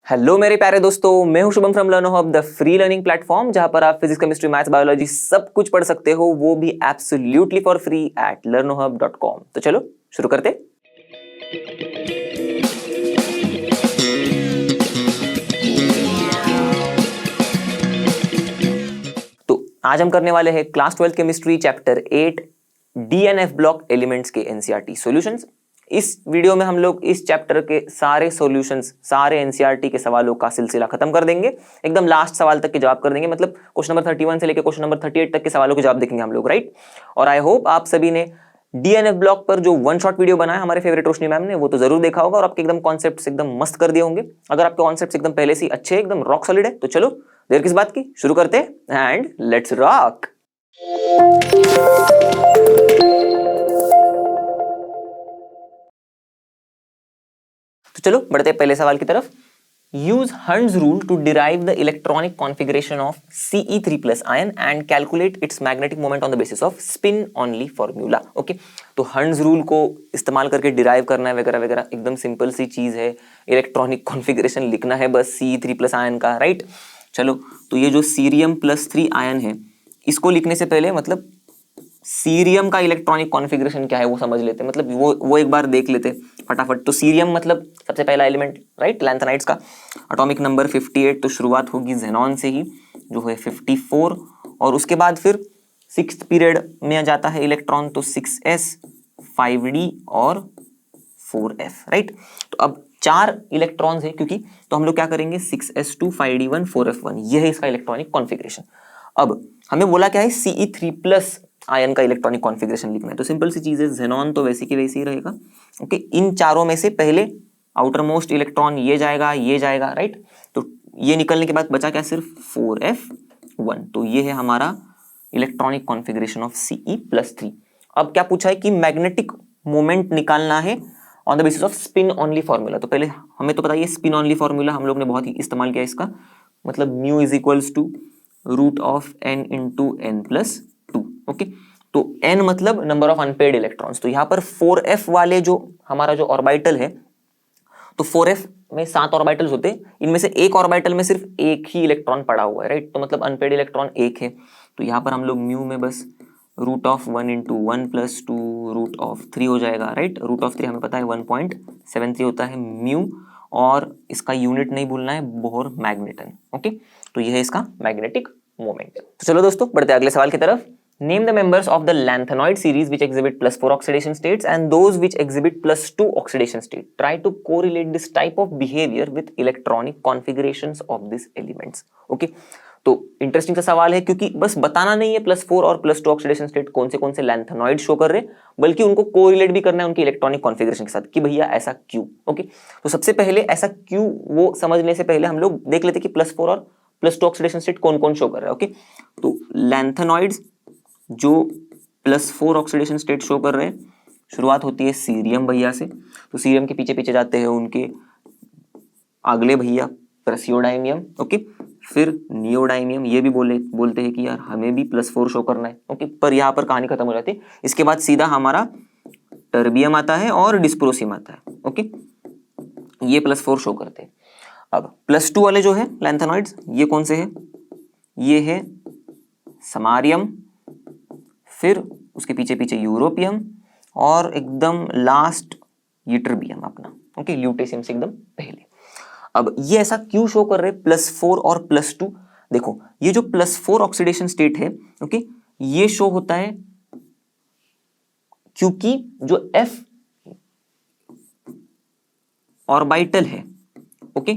Hello मेरे प्यारे दोस्तों, मैं हूं Shubham from लर्नो hub, the free learning platform, जहां पर आप फिजिक्स, केमिस्ट्री, मैथ्स, बायोलॉजी सब कुछ पढ़ सकते हो, वो भी absolutely for free at learnohub.com। तो चलो शुरू करते। तो आज हम करने वाले हैं class 12 chemistry chapter 8 DNF block elements के एनसीईआरटी सॉल्यूशंस। इस वीडियो में हम लोग इस चैप्टर के सारे सॉल्यूशंस, सारे एनसीईआरटी के सवालों का सिलसिला खत्म कर देंगे, एकदम लास्ट सवाल तक के जवाब कर देंगे। मतलब क्वेश्चन नंबर 31 से लेकर क्वेश्चन नंबर 38 तक के सवालों के जवाब देखेंगे हम लोग, राइट। और आई होप आप सभी ने डीएनएफ ब्लॉक पर जो वन शॉट वीडियो बनाया हमारे फेवरेट रोशनी मैम ने, वो तो जरूर देखा होगा और आपके एकदम कॉन्सेप्ट्स एकदम मस्त कर दिए होंगे। अगर आपके कॉन्सेप्ट्स एकदम पहले से अच्छे, एकदम रॉक सॉलिड है, तो चलो देर किस बात की, शुरू करते हैं एंड लेट्स रॉक। तो चलो बढ़ते हैं पहले सवाल की तरफ। Use Hund's rule to derive the electronic configuration of Ce3+ ion and calculate its magnetic moment on the basis of spin only formula. Okay, तो हंड्स रूल को इस्तेमाल करके डिराइव करना है वगैरह वगैरह, एकदम सिंपल सी चीज है। इलेक्ट्रॉनिक कॉन्फिगरेशन लिखना है बस Ce3+ आयन का, राइट। चलो, तो ये जो Cm+3 आयन है, इसको लिखने से पहले मतलब सीरियम का इलेक्ट्रॉनिक कॉन्फ़िगरेशन क्या है वो समझ लेते हैं, मतलब वो एक बार देख लेते फटाफट। तो सीरियम मतलब सबसे पहला एलिमेंट, राइट, लैंथेनाइड्स का। एटॉमिक नंबर 58, तो शुरुआत होगी ज़ेनॉन से ही, जो है 54, और उसके बाद फिर 6th पीरियड में जाता है इलेक्ट्रॉन, तो 6s, 5d और 4f, राइट। तो अब 4 इलेक्ट्रॉन्स है क्योंकि, तो हम लोग क्या करेंगे, 6s2, 5d1, 4f1, यह है इसका इलेक्ट्रॉनिक कॉन्फ़िगरेशन। अब हमें बोला क्या है, Ce3+ आयन का इलेक्ट्रॉनिक कॉन्फ़िगरेशन लिखना है। तो सिंपल सी चीज है, ज़ेनॉन तो वैसे की वैसे ही रहेगा। ओके, इन चारों में से पहले आउटर मोस्ट इलेक्ट्रॉन ये जाएगा, राइट। तो ये निकलने के बाद बचा क्या, सिर्फ 4f1। तो ये है हमारा इलेक्ट्रॉनिक कॉन्फ़िगरेशन ऑफ Ce+3। अब क्या पूछा है कि मैग्नेटिक मोमेंट निकालना है on the basis of spin only formula. तो पहले हमें तो पता है स्पिन ओनली फॉर्मूला हम लोग ने बहुत ही इस्तेमाल किया इसका, मतलब μ √n × n+2। ओके, तो n मतलब नंबर ऑफ अनपेड इलेक्ट्रॉन्स। तो यहाँ पर 4f वाले जो हमारा जो ऑर्बिटल है, तो 4f में 7 ऑर्बिटल्स होते हैं, इनमें से एक ऑर्बिटल में सिर्फ एक ही इलेक्ट्रॉन पड़ा हुआ है, राइट। तो मतलब अनपेड इलेक्ट्रॉन एक है। तो यहाँ पर हम लोग म्यू में बस √1 × 1 + 2 √3 हो जाएगा, राइट। √3 हमें पता है 1.73 होता है म्यू, और इसका यूनिट नहीं भूलना है, बोहर मैग्नेटन। ओके, तो यह है इसका मैग्नेटिक मोमेंट। तो चलो दोस्तों बढ़ते हैं अगले सवाल की तरफ। Name the members of the lanthanoid series which exhibit +4 oxidation states and those which exhibit +2 oxidation state. Try to correlate this type of behavior with electronic configurations of these elements. Okay, तो interesting सा सवाल है क्योंकि बस बताना नहीं है +4 और +2 ऑक्सीडेशन स्टेट कौन से लैंथेनॉइड शो कर रहे, बल्कि उनको कोरिलेट भी करना है उनकी इलेक्ट्रॉनिक कॉन्फ़िगरेशन के साथ कि भैया ऐसा क्यों। ओके, तो सबसे पहले ऐसा क्यों वो समझने से पहले हम लोग देख लेते कि +4 और +2 ऑक्सीडेशन स्टेट कौन कौन शो कर रहा है। ओके, तो लैंथेनॉइड्स जो +4 ऑक्सीडेशन स्टेट शो कर रहे हैं, शुरुआत होती है सीरियम भैया से। तो सीरियम के पीछे पीछे जाते हैं उनके अगले भैया प्रसियोडाइमियम। ओके, फिर नियोडाइमियम। ये भी बोलते हैं कि यार हमें भी +4 शो करना है। ओके, पर यहाँ पर कहानी खत्म हो जाती है। इसके बाद सीधा हमारा टर्बियम आता है और डिस्प्रोसियम आता है। ओके, ये +4 शो करते हैं। अब +2 वाले जो है लैंथेनॉइड्स, ये कौन से है, ये है समारियम, फिर उसके पीछे पीछे यूरोपियम, और एकदम लास्ट यूट्रबियम अपना। ओके, ल्यूटेशियम से एकदम पहले। अब ये ऐसा क्यों शो कर रहे हैं +4 और +2? देखो, ये जो +4 ऑक्सीडेशन स्टेट है, ओके, ये शो होता है क्योंकि जो f ऑर्बिटल है, ओके,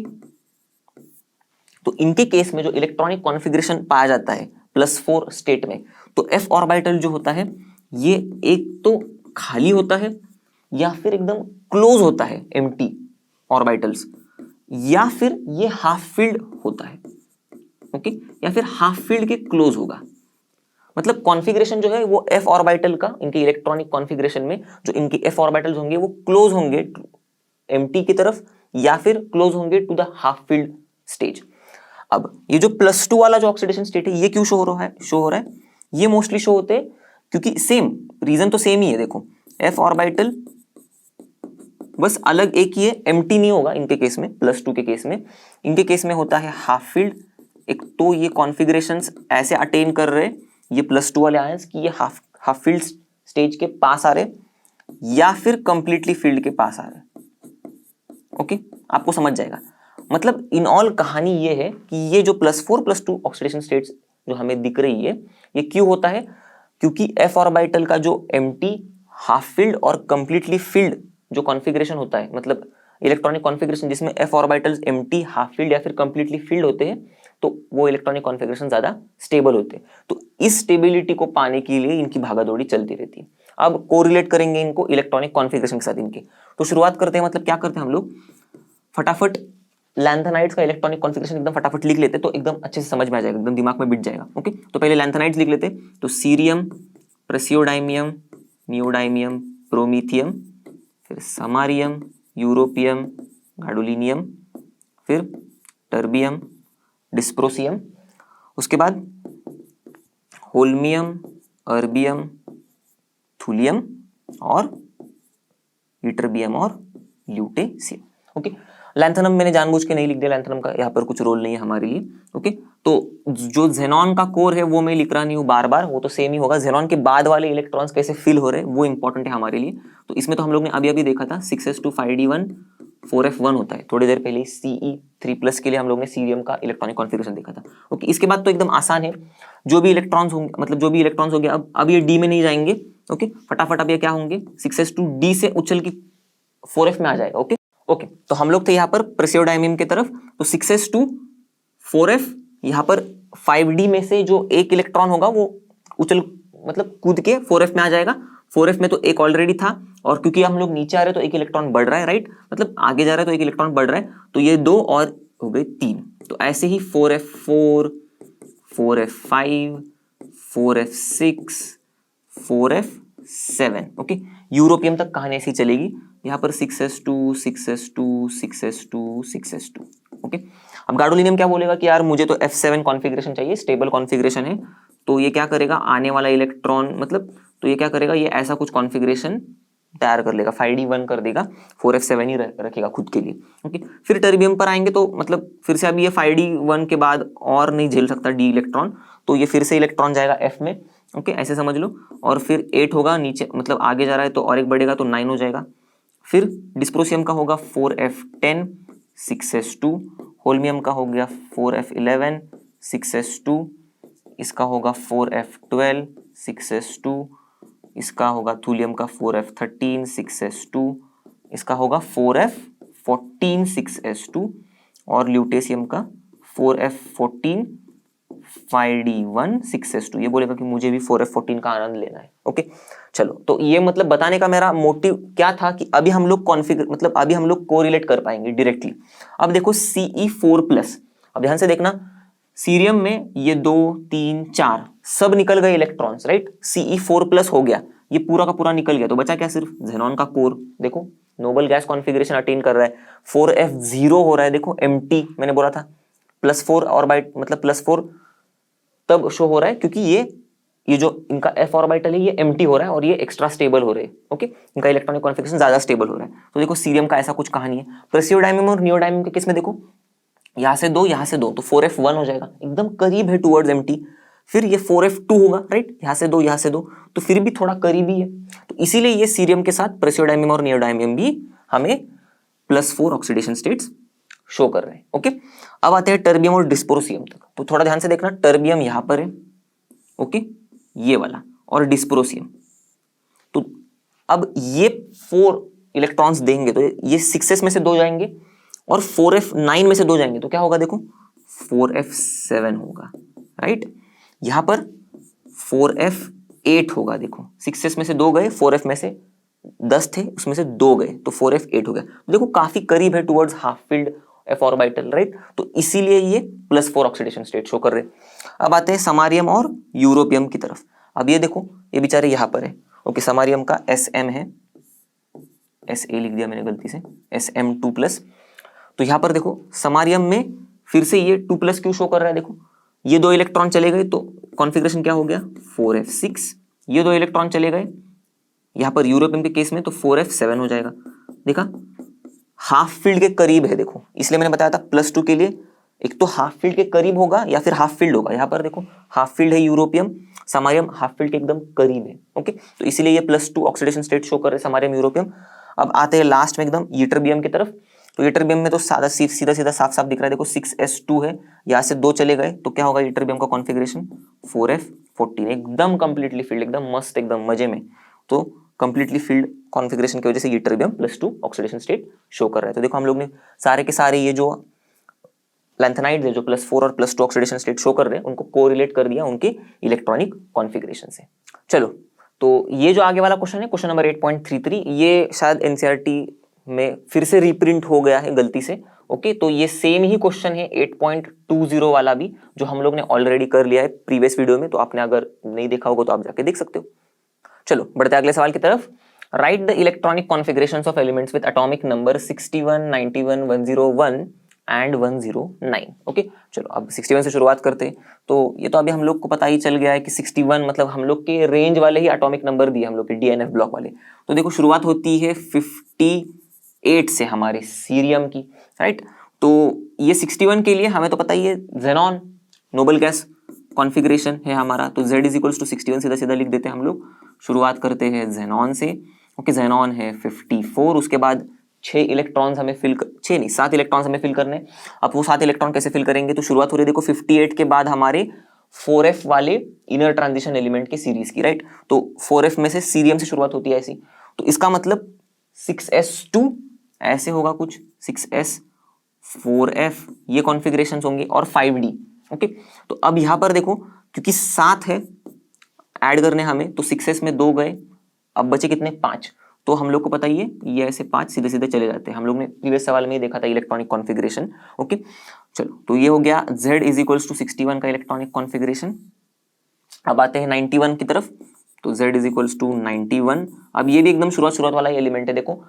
तो इनके केस में जो इलेक्ट्रॉनिक कॉन्फ़िगरेशन पाया जाता है +4 स्टेट में, तो f ऑर्बिटल जो होता है ये एक तो खाली होता है या फिर एकदम क्लोज होता है, एम्प्टी ऑर्बिटल्स, या फिर ये हाफ फिल्ड होता है। ओके, या फिर हाफ फिल्ड के क्लोज होगा। मतलब कॉन्फ़िगरेशन जो है वो f ऑर्बिटल का, इनके इलेक्ट्रॉनिक कॉन्फ़िगरेशन में जो इनके f ऑर्बिटल्स होंगे वो क्लोज होंगे एम्प्टी की तरफ, या फिर क्लोज होंगे to the half filled stage. अब ये जो +2 वाला जो ऑक्सीडेशन स्टेट है, ये क्यों शो हो रहा है, ये मोस्टली शो होते हैं क्योंकि सेम रीजन तो सेम ही है। देखो, f ऑर्बिटल बस अलग एक ये एम्प्टी नहीं होगा इनके केस में, +2 के केस में। इनके केस में होता है हाफ फील्ड। एक तो ये कॉन्फ़िगरेशंस ऐसे अटेन कर रहे ये +2 वाले आयंस कि ये हाफ फील्ड स्टेज के पास आ रहे या फिर कंप्लीटली फील्ड के पास आ रहे। ओके, आपको समझ जाएगा। मतलब इन ऑल कहानी ये है कि ये जो +4 +2 ऑक्सीडेशन स्टेट्स जो हमें दिख रही है ये क्यों होता है, क्योंकि f ऑर्बिटल का जो एम्प्टी, हाफ फील्ड और कंप्लीटली फील्ड जो कॉन्फ़िगरेशन होता है, मतलब इलेक्ट्रॉनिक कॉन्फ़िगरेशन जिसमें f orbitals empty, half field या फिर कंप्लीटली फील्ड होते हैं, तो वो इलेक्ट्रॉनिक कॉन्फ़िगरेशन ज्यादा स्टेबल होते हैं। तो इस स्टेबिलिटी को पाने के लिए इनकी भागादौड़ी चलती रहती है। अब कोरिलेट करेंगे इनको इलेक्ट्रॉनिक कॉन्फ़िगरेशन के साथ इनके। तो शुरुआत करते हैं, मतलब क्या करते हैं हम लोग, फटाफट लैंथेनाइड्स का इलेक्ट्रॉनिक कॉन्फ़िगरेशन एकदम फटाफट लिख लेते तो एकदम अच्छे से समझ में आ जाएगा, एकदम दिमाग में बिठ जाएगा। ओके, तो पहले लैंथेनाइड्स लिख लेते। तो सीरियम, प्रेसियोडाइमियम, नियोडाइमियम, प्रोमीथियम, फिर समारियम, यूरोपियम, गाडोलिनियम, फिर टर्बियम, डिस्प्रोसियम, उसके बाद होल्मियम, अर्बियम, थुलियम और यूटर्बियम और ल्यूटेशियम। ओके, लैंथेनम मैंने जानबूझ के नहीं लिख दिया, लैंथेनम का यहाँ पर कुछ रोल नहीं है हमारे लिए। ओके, तो जो जेनॉन का कोर है वो मैं लिख रहा नहीं हूँ बार बार, वो तो सेम ही होगा। जेनॉन के बाद वाले इलेक्ट्रॉन्स कैसे फिल हो रहे हैं वो इंपॉर्टेंट है हमारे लिए। तो इसमें तो हम लोग ने अभी अभी देखा था 6s2 5d1 4f1 होता है। थोड़ी देर पहले Ce3+ के लिए हम लोग ने सीरियम का इलेक्ट्रॉनिक कॉन्फ़िगरेशन देखा था। ओके, इसके बाद तो एकदम आसान है, जो भी इलेक्ट्रॉन्स होंगे, मतलब जो भी इलेक्ट्रॉन्स हो गया, अब ये डी में नहीं जाएंगे। ओके, फटाफट अब ये क्या होंगे, 6s2 डी से उछल की 4f में आ जाएगा। ओके ओके, तो हम लोग थे यहाँ पर प्रेसियोडाइमियम की तरफ। तो 6s2 4f, यहाँ पर 5d में से जो एक इलेक्ट्रॉन होगा वो उछल मतलब कूद के 4f में आ जाएगा। 4f में तो एक ऑलरेडी था, और क्योंकि हम लोग नीचे आ रहे हैं तो एक इलेक्ट्रॉन बढ़ रहा है, राइट, मतलब आगे जा रहा है तो एक इलेक्ट्रॉन बढ़ रहा है, तो ये 2 और हो गए 3। तो ऐसे ही 4f4, 4f5, 4f6, 4f7। Okay, europium तक कहानी ऐसी चलेगी। यहाँ पर 6s2, 6s2, 6s2, 6s2। Okay, अब गाडोलिनियम क्या बोलेगा कि यार मुझे तो f7 कॉन्फ़िगरेशन चाहिए, स्टेबल कॉन्फ़िगरेशन है। तो ये क्या करेगा, आने वाला इलेक्ट्रॉन मतलब, तो ये क्या करेगा, ये ऐसा कुछ कॉन्फ़िगरेशन तैयार कर लेगा, 5d1 कर देगा, 4f7 ही रखेगा खुद के लिए। ओके, फिर टर्बियम पर आएंगे तो मतलब फिर से अभी ये 5d1 के बाद और नहीं झेल सकता d इलेक्ट्रॉन, तो ये फिर से इलेक्ट्रॉन जाएगा f में। ओके, ऐसे समझ लो। और फिर 8 होगा नीचे, मतलब आगे जा रहा है तो और एक बढ़ेगा तो 9 हो जाएगा। फिर डिस्प्रोसियम का होगा 4f10, 6s2, होल्मियम का हो गया 4f11, 6s2, इसका होगा 4f12, 6s2, इसका होगा थूलियम का 4f13, 6s2, इसका होगा 4f14, 6s2, और ल्यूटेशियम का 4f14, 5d1, 6s2। ये बोलेगा कि मुझे भी 4f14 का आनंद लेना है। ओके, चलो, तो ये मतलब बताने का मेरा मोटिव क्या था कि अभी हम लोग मतलब अभी हम लोग कोरिलेट कर पाएंगे डायरेक्टली। अब देखो Ce4+, अब ध्यान से देखना, सीरियम में ये 2 3 4 सब निकल गए इलेक्ट्रॉन्स, राइट, Ce4+ हो गया, ये पूरा का पूरा निकल गया, तो बचा क्या, सिर्फ जेनॉन का कोर। देखो नोबल गैस कॉन्फ़िगरेशन अटेन कर रहा है, 4f0 हो रहा है, देखो एम्प्टी, मैंने बोला था +4 ऑर्बिट, मतलब +4 तब शो हो रहा है क्योंकि ये जो इनका f ऑर्बिटल है ये एम्प्टी हो रहा है और ये एक्स्ट्रा स्टेबल हो रहे हैं। ओके, इनका इलेक्ट्रॉनिक कॉन्फ़िगरेशन ज्यादा स्टेबल हो रहा है। तो देखो सीरियम का ऐसा कुछ कहानी है। प्रेसियोडाइमियम और नियोडाइमियम के केस में देखो, यहाँ से 2 यहाँ से 2, तो 4f1 हो जाएगा, एकदम करीब है टूवर्ड्स एम्प्टी। फिर ये 4f2 होगा, राइट, यहाँ से 2 यहाँ से 2, तो फिर भी थोड़ा करीबी है। तो इसीलिए ये सीरियम के साथ प्रेसियोडाइमियम और नियोडाइमियम भी हमें +4 ऑक्सीडेशन स्टेट्स शो कर रहे हैं। ओके, अब आते हैं टर्बियम और डिस्प्रोसियम तक। तो थोड़ा ध्यान से देखना, टर्बियम यहाँ पर है, ओके, ये वाला, और डिस्प्रोसियम। तो अब ये 4 इलेक्ट्रॉन्स देंगे तो ये 6s में से 2 जाएंगे और 4f9 में से 2 जाएंगे, तो क्या होगा देखो 4f7 होगा, राइट। यहां पर 4f8 होगा, देखो 6s में से 2 गए, 4f में से 10 थे उसमें से 2 गए, तो 4f8 हो गया। देखो काफी करीब है towards half field f orbital, right, तो इसीलिए ये +4 ऑक्सीडेशन स्टेट शो कर रहे हैं। अब आते हैं समारियम और यूरोपियम की तरफ। अब ये देखो, ये बेचारे यहाँ पर है। ओके, समारियम का Sm है, Sa लिख दिया मैंने गलती से, Sm2+। तो यहाँ पर देखो समारियम में फिर से ये 2+ क्यों शो कर रहा है, देखो ये 2 इलेक्ट्रॉन चले गए तो कॉन्फ़िगरेशन क्या हो गया 4f6, ये 2 इलेक्ट्रॉन चले गए यहाँ पर यूरोपियम के केस में तो 4f7 हो जाएगा। देखा हाफ फील्ड के करीब है, देखो इसलिए मैंने बताया था +2 के लिए एक तो हाफ फील्ड के करीब होगा या फिर हाफ फील्ड होगा। यहाँ पर देखो हाफ फील्ड है यूरोपियम, समारियम हाफ फील्ड के एकदम करीब है। ओके, तो इसीलिए ये +2 ऑक्सीडेशन स्टेट शो कर रहे हैं समारियम यूरोपियम। अब आते हैं लास्ट में एकदम यट्टरबियम की तरफ। तो यट्टरबियम में तो सीधा सीधा साफ साफ दिख रहा है, देखो 6s2 है, यहाँ से 2 चले गए तो क्या होगा यट्टरबियम का कॉन्फिगरेशन 4f14, एकदम कंप्लीटली फील्ड, एकदम मस्त, एकदम मजे में। तो कंप्लीटली फील्ड कॉन्फिगरेशन की वजह से यट्टरबियम +2 ऑक्सीडेशन स्टेट शो कर रहा है। तो देखो हम लोग ने सारे के सारे ये जो लैंथेनाइड्स है जो +4 और +2 ऑक्सीडेशन स्टेट शो कर रहे हैं उनको कोरिलेट कर दिया उनके इलेक्ट्रॉनिक कॉन्फिगरेशन से। चलो, तो ये जो आगे वाला क्वेश्चन है, क्वेश्चन नंबर 8.33, ये शायद एनसीईआरटी में फिर से रीप्रिंट हो गया है गलती से। ओके, तो ये सेम ही क्वेश्चन है 8.20 वाला भी, जो हम लोग ने ऑलरेडी कर लिया है प्रीवियस वीडियो में। तो आपने अगर नहीं देखा होगा तो आप जाके देख सकते हो। चलो बढ़ते अगले सवाल की तरफ। Right the electronic configurations of elements with atomic number 61, 91, 101 and 109। Okay, चलो अब 61 से शुरुआत करते हैं। तो ये तो अभी हम लोग को पता ही चल गया है कि 61 मतलब हम लोग के रेंज वाले ही एटॉमिक नंबर दिए हम लोग के डीएनएफ ब्लॉक वाले। तो देखो शुरुआत होती है 58 से हमारे सीरियम की, राइट। तो ये 61 के लिए हमें तो पता ही है ज़ेनॉन नोबल गैस कॉन्फिगरेशन है हमारा, तो Z इज इक्वल्स टू 61 सीधा सीधा लिख देते हैं हम लोग। शुरुआत करते हैं ज़ेनॉन से। ओके, ज़ेनॉन है 54, उसके बाद 6 इलेक्ट्रॉन्स हमें 7 इलेक्ट्रॉन्स हमें फिल करने। अब वो 7 इलेक्ट्रॉन कैसे फिल करेंगे, तो शुरुआत हो रही है देखो 58 के बाद हमारे 4f वाले इनर ट्रांजिशन एलिमेंट की सीरीज की, राइट। तो 4f में से सीरियम से शुरुआत होती है ऐसी, तो इसका मतलब 6s2 ऐसे होगा कुछ, 6s 4f ये कॉन्फ़िगरेशंस होंगे और 5d। ओके, तो अब यहां पर देखो क्योंकि 7 है ऐड करने हमें, तो 6s में 2 गए, अब बचे कितने 5। तो हम लोग को पता ही है ये ऐसे 5 सीधे सीधे चले जाते हैं, हम लोग ने प्रीवियस सवाल में ही देखा था इलेक्ट्रॉनिक कॉन्फ़िगरेशन। ओके, चलो तो ये हो गया Z इज इक्वल्स टू 61 का इलेक्ट्रॉनिक कॉन्फ़िगरेशन। अब आते हैं 91 की तरफ। तो Z इज इक्वल्स टू 91। अब ये भी एकदम शुरुआत वाला एलिमेंट है, देखो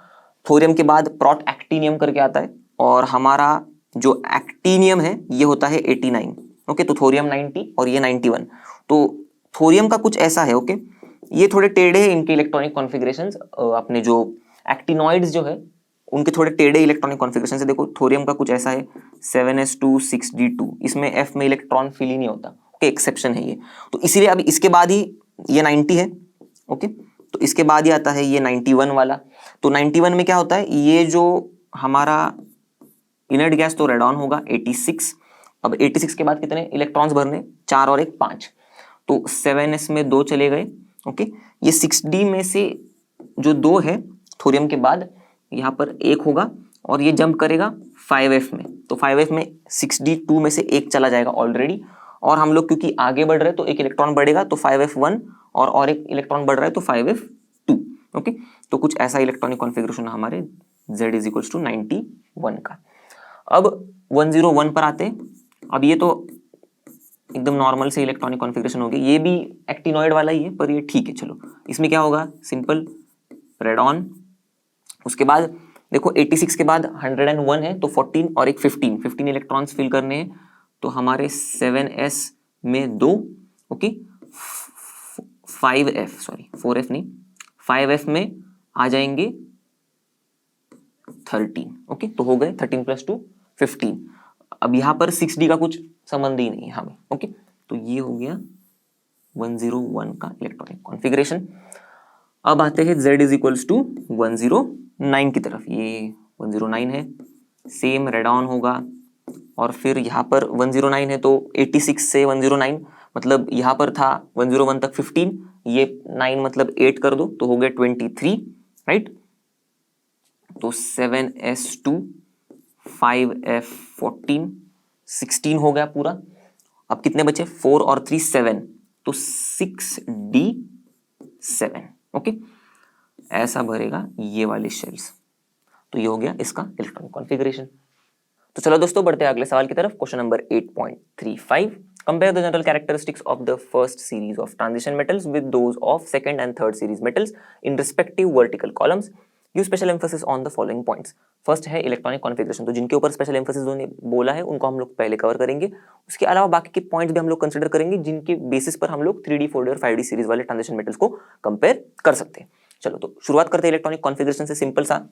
थोरियम के बाद प्रोट एक्टिनियम करके आता है और हमारा जो एक्टिनियम है ये होता है 89। ओके, तो थोरियम 90 और ये 91। तो थोरियम का कुछ ऐसा है, ओके ये थोड़े टेढ़े हैं इनके इलेक्ट्रॉनिक कॉन्फ़िगरेशंस, अपने जो एक्टिनॉइड्स जो है उनके थोड़े टेढ़े इलेक्ट्रॉनिक कॉन्फ़िगरेशन से। देखो थोरियम का कुछ ऐसा है 7s2 6d2, इसमें f में इलेक्ट्रॉन फिल ही नहीं होता। ओके, एक्सेप्शन है ये, तो इसीलिए अभी इसके बाद ही ये 90 है। ओके, तो इसके बाद ही आता है ये 91 वाला। तो 91 में क्या होता है, ये जो हमारा इनर्ट गैस तो रेडॉन होगा 86। अब 86 के बाद कितने इलेक्ट्रॉन्स भरने, 4 और 1 5, तो 7s में 2 चले गए। ओके, ये 6d में से जो 2 है थोरियम के बाद यहाँ पर 1 होगा और ये जंप करेगा 5f में, तो 5f में 6d2 में से 1 चला जाएगा ऑलरेडी, और हम लोग क्योंकि आगे बढ़ रहे हैं तो 1 इलेक्ट्रॉन बढ़ेगा, तो 5f1 और 1 इलेक्ट्रॉन बढ़ रहा है तो 5f2। ओके, तो कुछ ऐसा इलेक्ट्रॉनिक कॉन्फ़िगरेशन हमारे Z इज इक्वल्स टू 91 का। अब 101 पर आते हैं। अब ये तो एकदम नॉर्मल से इलेक्ट्रॉनिक कॉन्फ़िगरेशन होगी, ये भी एक्टिनॉइड वाला ही है पर ये ठीक है। चलो इसमें क्या होगा, सिंपल रेडॉन। उसके बाद देखो 86 के बाद 101 है तो 14 और एक 15 इलेक्ट्रॉन्स फिल करने हैं, तो हमारे 7s में 2। ओके, 4f नहीं 5f में आ जाएंगे 13। ओके, तो हो गए 13 + 2 15। अब यहाँ पर 6d का कुछ संबंध ही नहीं है हमें। ओके, तो ये हो गया 101 का इलेक्ट्रॉनिक कॉन्फ़िगरेशन। अब आते हैं Z इज इक्वल्स टू 109 की तरफ। ये 109 है, सेम रेडॉन होगा, और फिर यहाँ पर 109 है तो 86 से 109 मतलब यहाँ पर था 101 तक 15, ये 9 मतलब 8 कर दो तो हो गया 23, राइट। तो 7s2 5f14 16 हो गया पूरा। अब कितने बचे, 4 और 3 7, तो 6d7। ओके, ऐसा भरेगा ये वाले शेल्स। तो ये हो गया इसका इलेक्ट्रॉनिक कॉन्फ़िगरेशन। तो चलो दोस्तों बढ़ते हैं अगले सवाल की तरफ। Question number 8.35, compare the general characteristics of the first series of transition metals with those of second and third series metals in respective vertical columns, give special emphasis on the following points. First है electronic configuration, तो जिनके ऊपर special emphasis बोला है उनको हम लोग पहले कवर करेंगे। उसके अलावा बाकी के पॉइंट्स भी हम लोग कंसिडर करेंगे जिनके बेसिस पर हम लोग 3D 4D और 5D सीरीज वाले ट्रांजिशन मेटल्स को कंपेयर कर सकते हैं। चलो तो शुरुआत करते हैं इलेक्ट्रॉनिक कॉन्फ़िगरेशन से। सिंपल सा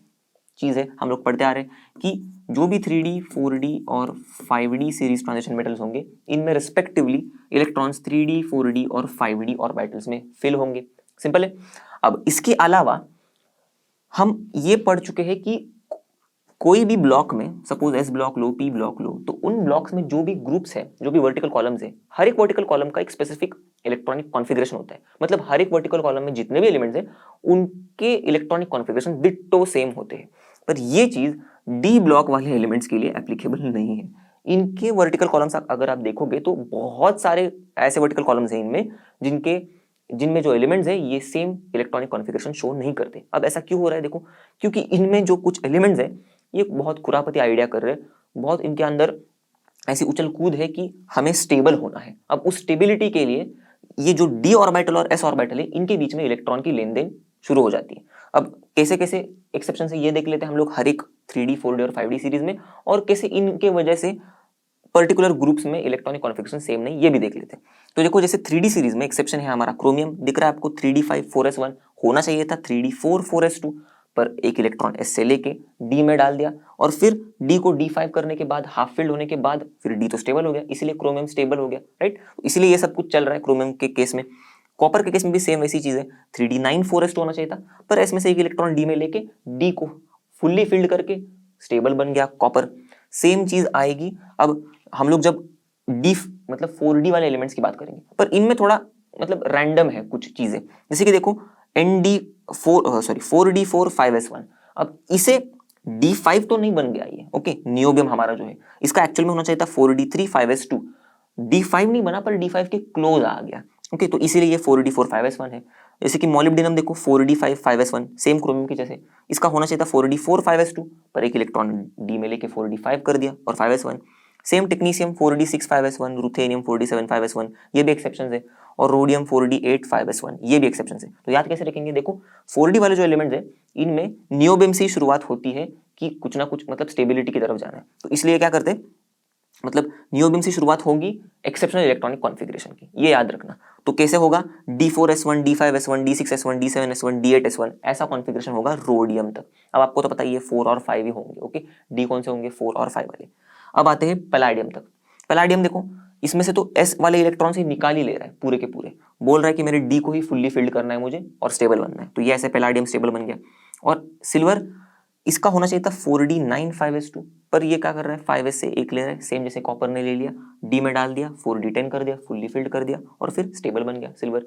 चीज़ है, हम लोग पढ़ते आ रहे हैं कि जो भी 3D 4D और 5D सीरीज ट्रांजिशन मेटल्स होंगे इनमें रिस्पेक्टिवली इलेक्ट्रॉन्स 3D 4D और 5D ऑर्बिटल्स में फिल होंगे। सिंपल है। अब इसके अलावा हम ये पढ़ चुके हैं कि कोई भी ब्लॉक में, सपोज एस ब्लॉक लो, पी ब्लॉक लो, तो उन ब्लॉक्स में जो भी ग्रुप्स है, जो भी वर्टिकल कॉलम्स है, हर एक वर्टिकल कॉलम का एक स्पेसिफिक इलेक्ट्रॉनिक कॉन्फ़िगरेशन होता है। मतलब हर एक वर्टिकल कॉलम में जितने भी एलिमेंट्स हैं उनके इलेक्ट्रॉनिक कॉन्फ़िगरेशन डिट्टो सेम होते हैं। पर ये चीज डी ब्लॉक वाले एलिमेंट्स के लिए एप्लीकेबल नहीं है। इनके वर्टिकल कॉलम्स अगर आप देखोगे तो बहुत सारे ऐसे वर्टिकल कॉलम्स हैं इनमें जिनमें जो एलिमेंट्स हैं ये सेम इलेक्ट्रॉनिक कॉन्फ़िगरेशन शो नहीं करते। अब ऐसा क्यों हो रहा है? देखो, क्योंकि इनमें जो कुछ एलिमेंट्स हैं ये बहुत खुरापती आइडिया कर रहे हैं, बहुत इनके अंदर ऐसी उछल कूद है कि हमें स्टेबल होना है। अब उस स्टेबिलिटी के लिए ये जो डी ऑर्बिटल और एस ऑर्बिटल है इनके बीच में इलेक्ट्रॉन की लेन देन शुरू हो जाती है। अब कैसे कैसे एक्सेप्शन है ये देख लेते हैं हम लोग हर एक 3D 4D और 5D सीरीज में, और कैसे इनके वजह से पर्टिकुलर ग्रुप्स में इलेक्ट्रॉनिक कॉन्फ़िगरेशन सेम नहीं, ये भी देख लेते हैं। तो देखो, जैसे 3D सीरीज में एक्सेप्शन है हमारा क्रोमियम, दिख रहा है आपको 3D5 4s1, होना चाहिए था 3D4 4s2, पर एक इलेक्ट्रॉन एस से लेके डी में डाल दिया, और फिर डी को D5 करने के बाद, हाफ फिल्ड होने के बाद फिर डी तो स्टेबल हो गया, इसीलिए क्रोमियम स्टेबल हो गया, राइट। इसलिए ये सब कुछ चल रहा है क्रोमियम के केस में। कॉपर के केस में भी सेम वैसी चीज है, 3D9 4s2 होना चाहिए था, पर इसमें से एक इलेक्ट्रॉन डी में लेके डी को फुल्ली फिल्ड करके स्टेबल बन गया कॉपर। सेम चीज आएगी अब हम लोग जब डी मतलब 4D वाले एलिमेंट्स की बात करेंगे, पर इनमें थोड़ा मतलब रैंडम है कुछ चीजें। जैसे कि देखो ND4 5s1, अब इसे D5 तो नहीं बन गया ये, ओके, नियोबियम हमारा जो है इसका एक्चुअल में होना चाहिए था 4D3 5s2, D5 नहीं बना पर D5 के क्लोज आ गया, ओके, तो इसीलिए ये 4D4 5s1 है। जैसे कि मोलिब्डेनम देखो 4D5 5s1, सेम क्रोमियम की जैसे, इसका होना चाहिए था 4D4 5s2, पर एक इलेक्ट्रॉन डी में लेके 4D5 कर दिया और 5s1। Same technetium 4D6 5s1, ruthenium 4D7 5s1, ये भी एक्सेप्शन है, और रोडियम 4D8 5s1, ये भी एक्सेप्शन है। तो याद कैसे रखेंगे? देखो, 4D वाले जो एलिमेंट्स है इनमें नियोबियम से ही शुरुआत होती है कि कुछ ना कुछ मतलब स्टेबिलिटी की तरफ जाना है, तो इसलिए क्या करते हैं, मतलब नियोबियम से शुरुआत होगी एक्सेप्शनल इलेक्ट्रॉनिक कॉन्फ़िगरेशन की, ये याद रखना। तो कैसे होगा? D4s1 D5s1 D6s1 D7s1 D8s1, ऐसा कॉन्फ़िगरेशन होगा रोडियम तक। अब आपको तो पता ही है 4 और 5 ही होंगे, ओके, डी कौन से होंगे? 4 और 5 वाले। अब आते हैं पैलाडियम तक। पैलाडियम देखो, इसमें से तो एस वाले इलेक्ट्रॉन से निकाल ही ले रहा है पूरे के पूरे, बोल रहा है कि मेरे डी को ही फुल्ली फिल्ड करना है मुझे और स्टेबल बनना है, तो ये ऐसे पैलाडियम स्टेबल बन गया। और सिल्वर, इसका होना चाहिए था 4D9 5s2, पर ये क्या कर रहा है, 5s से एक ले रहा है, सेम जैसे कॉपर ने ले लिया, डी में डाल दिया, 4D10 कर दिया, फुल्ली फिल्ड कर दिया, और फिर स्टेबल बन गया सिल्वर।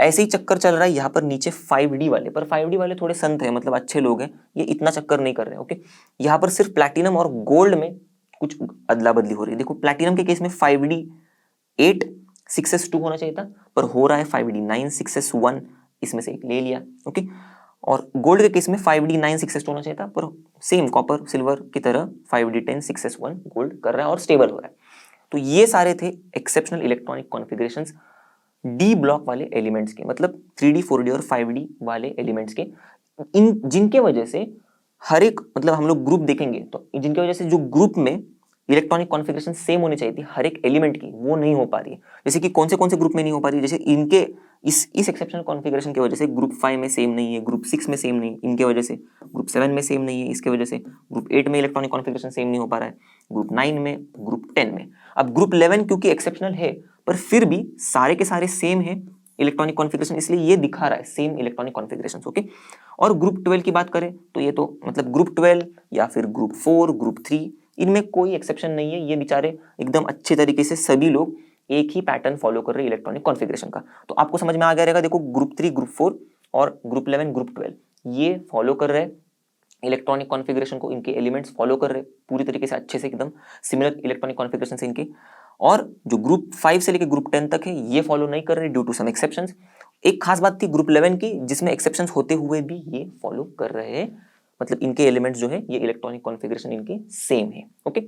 ऐसे ही चक्कर चल रहा है यहाँ पर नीचे 5D वाले, पर 5D वाले थोड़े संत हैं, मतलब अच्छे लोग हैं, ये इतना चक्कर नहीं कर रहे, ओके। यहाँ पर सिर्फ प्लैटिनम और गोल्ड में कुछ अदला बदली हो रही है। देखो, प्लैटिनम के केस में 5D8 6s2 होना चाहिए था, पर हो रहा है 5D9 6s1, इसमें से एक ले लिया, ओके। और गोल्ड के केस में 5D9 6s2 होना चाहिए था, पर सेम कॉपर सिल्वर की तरह 5D10 6s1 गोल्ड कर रहा है और स्टेबल हो रहा है। तो ये सारे थे exceptional electronic configurations D block वाले एलिमेंट्स के, मतलब 3D 4D और 5D वाले एलिमेंट्स के, इन जिनके वजह से हर एक, मतलब हम लोग ग्रुप देखेंगे तो जिनकी वजह से जो ग्रुप में इलेक्ट्रॉनिक कॉन्फ़िगरेशन सेम होनी चाहिए थी हर एक एलिमेंट की, वो नहीं हो पा रही है। जैसे कि कौन से ग्रुप में नहीं हो पा रही है? जैसे इनके इस एक्सेप्शनल कॉन्फ़िगरेशन की वजह से ग्रुप 5 में सेम नहीं है, ग्रुप 6 में सेम नहीं, इनके वजह से ग्रुप 7 में सेम नहीं है, इसके वजह से ग्रुप 8 में इलेक्ट्रॉनिक कॉन्फ़िगरेशन सेम नहीं हो पा रहा है, ग्रुप 9 में, ग्रुप 10 में। अब ग्रुप 11 क्योंकि एक्सेप्शनल है, पर फिर भी सारे के सारे सेम है इलेक्ट्रॉनिक कॉन्फ़िगरेशन, इसलिए ये दिखा रहा है सेम इलेक्ट्रॉनिक कॉन्फ़िगरेशन, ओके। और ग्रुप 12 की बात करें तो ये तो मतलब ग्रुप 12 या फिर ग्रुप 4 ग्रुप 3, इनमें कोई एक्सेप्शन नहीं है, ये बेचारे एकदम अच्छे तरीके से सभी लोग एक ही पैटर्न फॉलो कर रहे हैं इलेक्ट्रॉनिक कॉन्फ़िगरेशन का। तो आपको समझ में आ गया रहेगा, देखो ग्रुप 3 ग्रुप 4 और ग्रुप 11 ग्रुप 12 ये फॉलो कर रहे हैं इलेक्ट्रॉनिक कॉन्फ़िगरेशन को, इनके एलिमेंट्स फॉलो कर रहे हैं पूरी तरीके से अच्छे से, एकदम सिमिलर इलेक्ट्रॉनिक कॉन्फ़िगरेशन से इनके। और जो ग्रुप 5 से लेकर ग्रुप 10 तक है ये फॉलो नहीं कर रहे ड्यू टू सम एक्सेप्शंस। एक खास बात थी ग्रुप 11 की जिसमें एक्सेप्शंस होते हुए भी ये फॉलो कर रहे हैं, मतलब इनके एलिमेंट्स जो है ये इलेक्ट्रॉनिक कॉन्फ़िगरेशन इनके सेम है, ओके।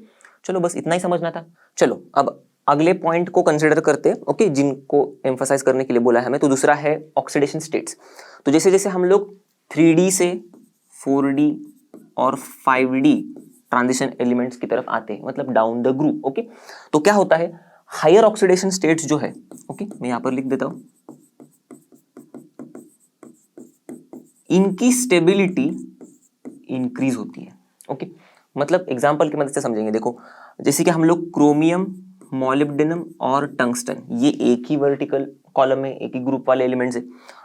चलो बस इतना ही समझना था। चलो अब अगले पॉइंट को कंसिडर करते हैं, ओके, जिनको एम्फसाइज करने के लिए बोला है हमें। तो दूसरा है ऑक्सीडेशन स्टेट्स। तो जैसे जैसे हम लोग 3D से 4D और 5D ट्रांजिशन एलिमेंट्स की तरफ आते हैं, मतलब डाउन द ग्रुप, ओके, तो क्या होता है, हायर ऑक्सीडेशन स्टेट्स जो है, ओके, मैं यहां पर लिख देता हूं, इनकी स्टेबिलिटी इंक्रीज होती है। ओके, मतलब एग्जाम्पल की मदद से समझेंगे। देखो जैसे कि हम लोग क्रोमियम, मॉलिब्डेनम और टंगस्टन, ये एक ही वर्टिकल कॉलम में, एक ही ग्रुप वाले एलिमेंट्स है।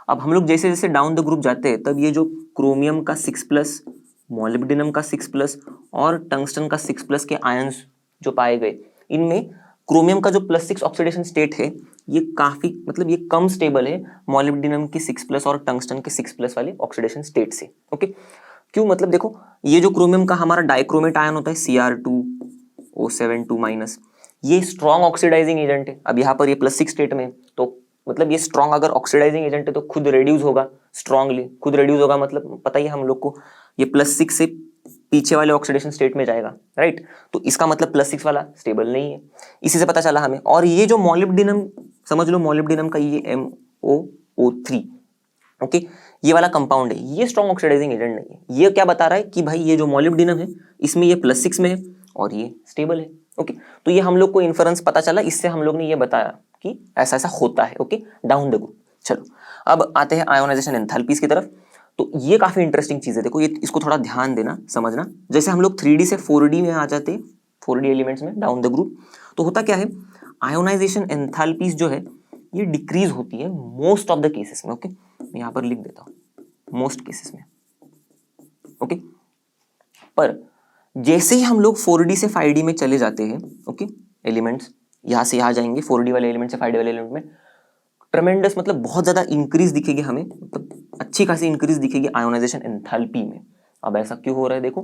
अब हम लोग जैसे जैसे डाउन द ग्रुप जाते हैं तब ये जो क्रोमियम का 6+, मॉलिब्डेनम का 6+ और टंगस्टन का 6+ के आयंस जो पाए गए, इनमें क्रोमियम का जो +6 ऑक्सीडेशन स्टेट है ये काफी, मतलब ये कम स्टेबल है मॉलिब्डेनम के 6+ और टंगस्टन के 6+ वाले ऑक्सीडेशन स्टेट से। ओके, क्यों? मतलब देखो ये जो क्रोमियम का हमारा डाइक्रोमेट आयन होता है Cr2O7 2-, ये स्ट्रॉन्ग ऑक्सीडाइजिंग एजेंट है। अब यहाँ पर ये +6 स्टेट में, तो मतलब ये स्ट्रॉन्ग अगर ऑक्सीडाइजिंग एजेंट है तो खुद रेड्यूस होगा, स्ट्रांगली खुद रेड्यूस होगा, मतलब पता ही है हम लोग को ये +6 से पीछे वाले ऑक्सीडेशन स्टेट में जाएगा, राइट। तो इसका मतलब +6 वाला स्टेबल नहीं है, इसी से पता चला हमें। और ये जो मॉलिब्डेनम, समझ लो मॉलिब्डेनम का ये MoO3, ओके, ये वाला कंपाउंड है, ये स्ट्रॉन्ग ऑक्सीडाइजिंग एजेंट नहीं है। ये क्या बता रहा है कि भाई ये जो मॉलिब्डेनम है इसमें ये +6 में है और ये स्टेबल है। ओके, तो ये हम लोग को इन्फरेंस पता चला, इससे हम लोग ने ये बताया कि ऐसा ऐसा होता है। Okay, down the group. चलो अब आते हैं आयोनाइजेशन एंथैल्पीज की तरफ। तो ये काफी इंटरेस्टिंग चीज है। देखो ये, इसको थोड़ा ध्यान देना, समझना। जैसे हम लोग 3D से 4D में आ जाते हैं, 4D एलिमेंट्स में डाउन द ग्रुप, तो होता क्या है, आयोनाइजेशन एंथैल्पीज जो है ये डिक्रीज होती है मोस्ट ऑफ द केसेस में। ओके, मैं यहां पर लिख देता हूं मोस्ट केसेस में। ओके, पर जैसे ही हम लोग 4D से 5D में चले जाते हैं, ओके, एलिमेंट्स यहां से यहां जाएंगे, 4D वाले एलिमेंट से 5D वाले एलिमेंट में ट्रेमेंडस, मतलब बहुत ज्यादा इंक्रीज दिखेगी हमें, मतलब अच्छी खासी इंक्रीज दिखेगी आयोनाइजेशन एंथैल्पी में। अब ऐसा क्यों हो रहा है? देखो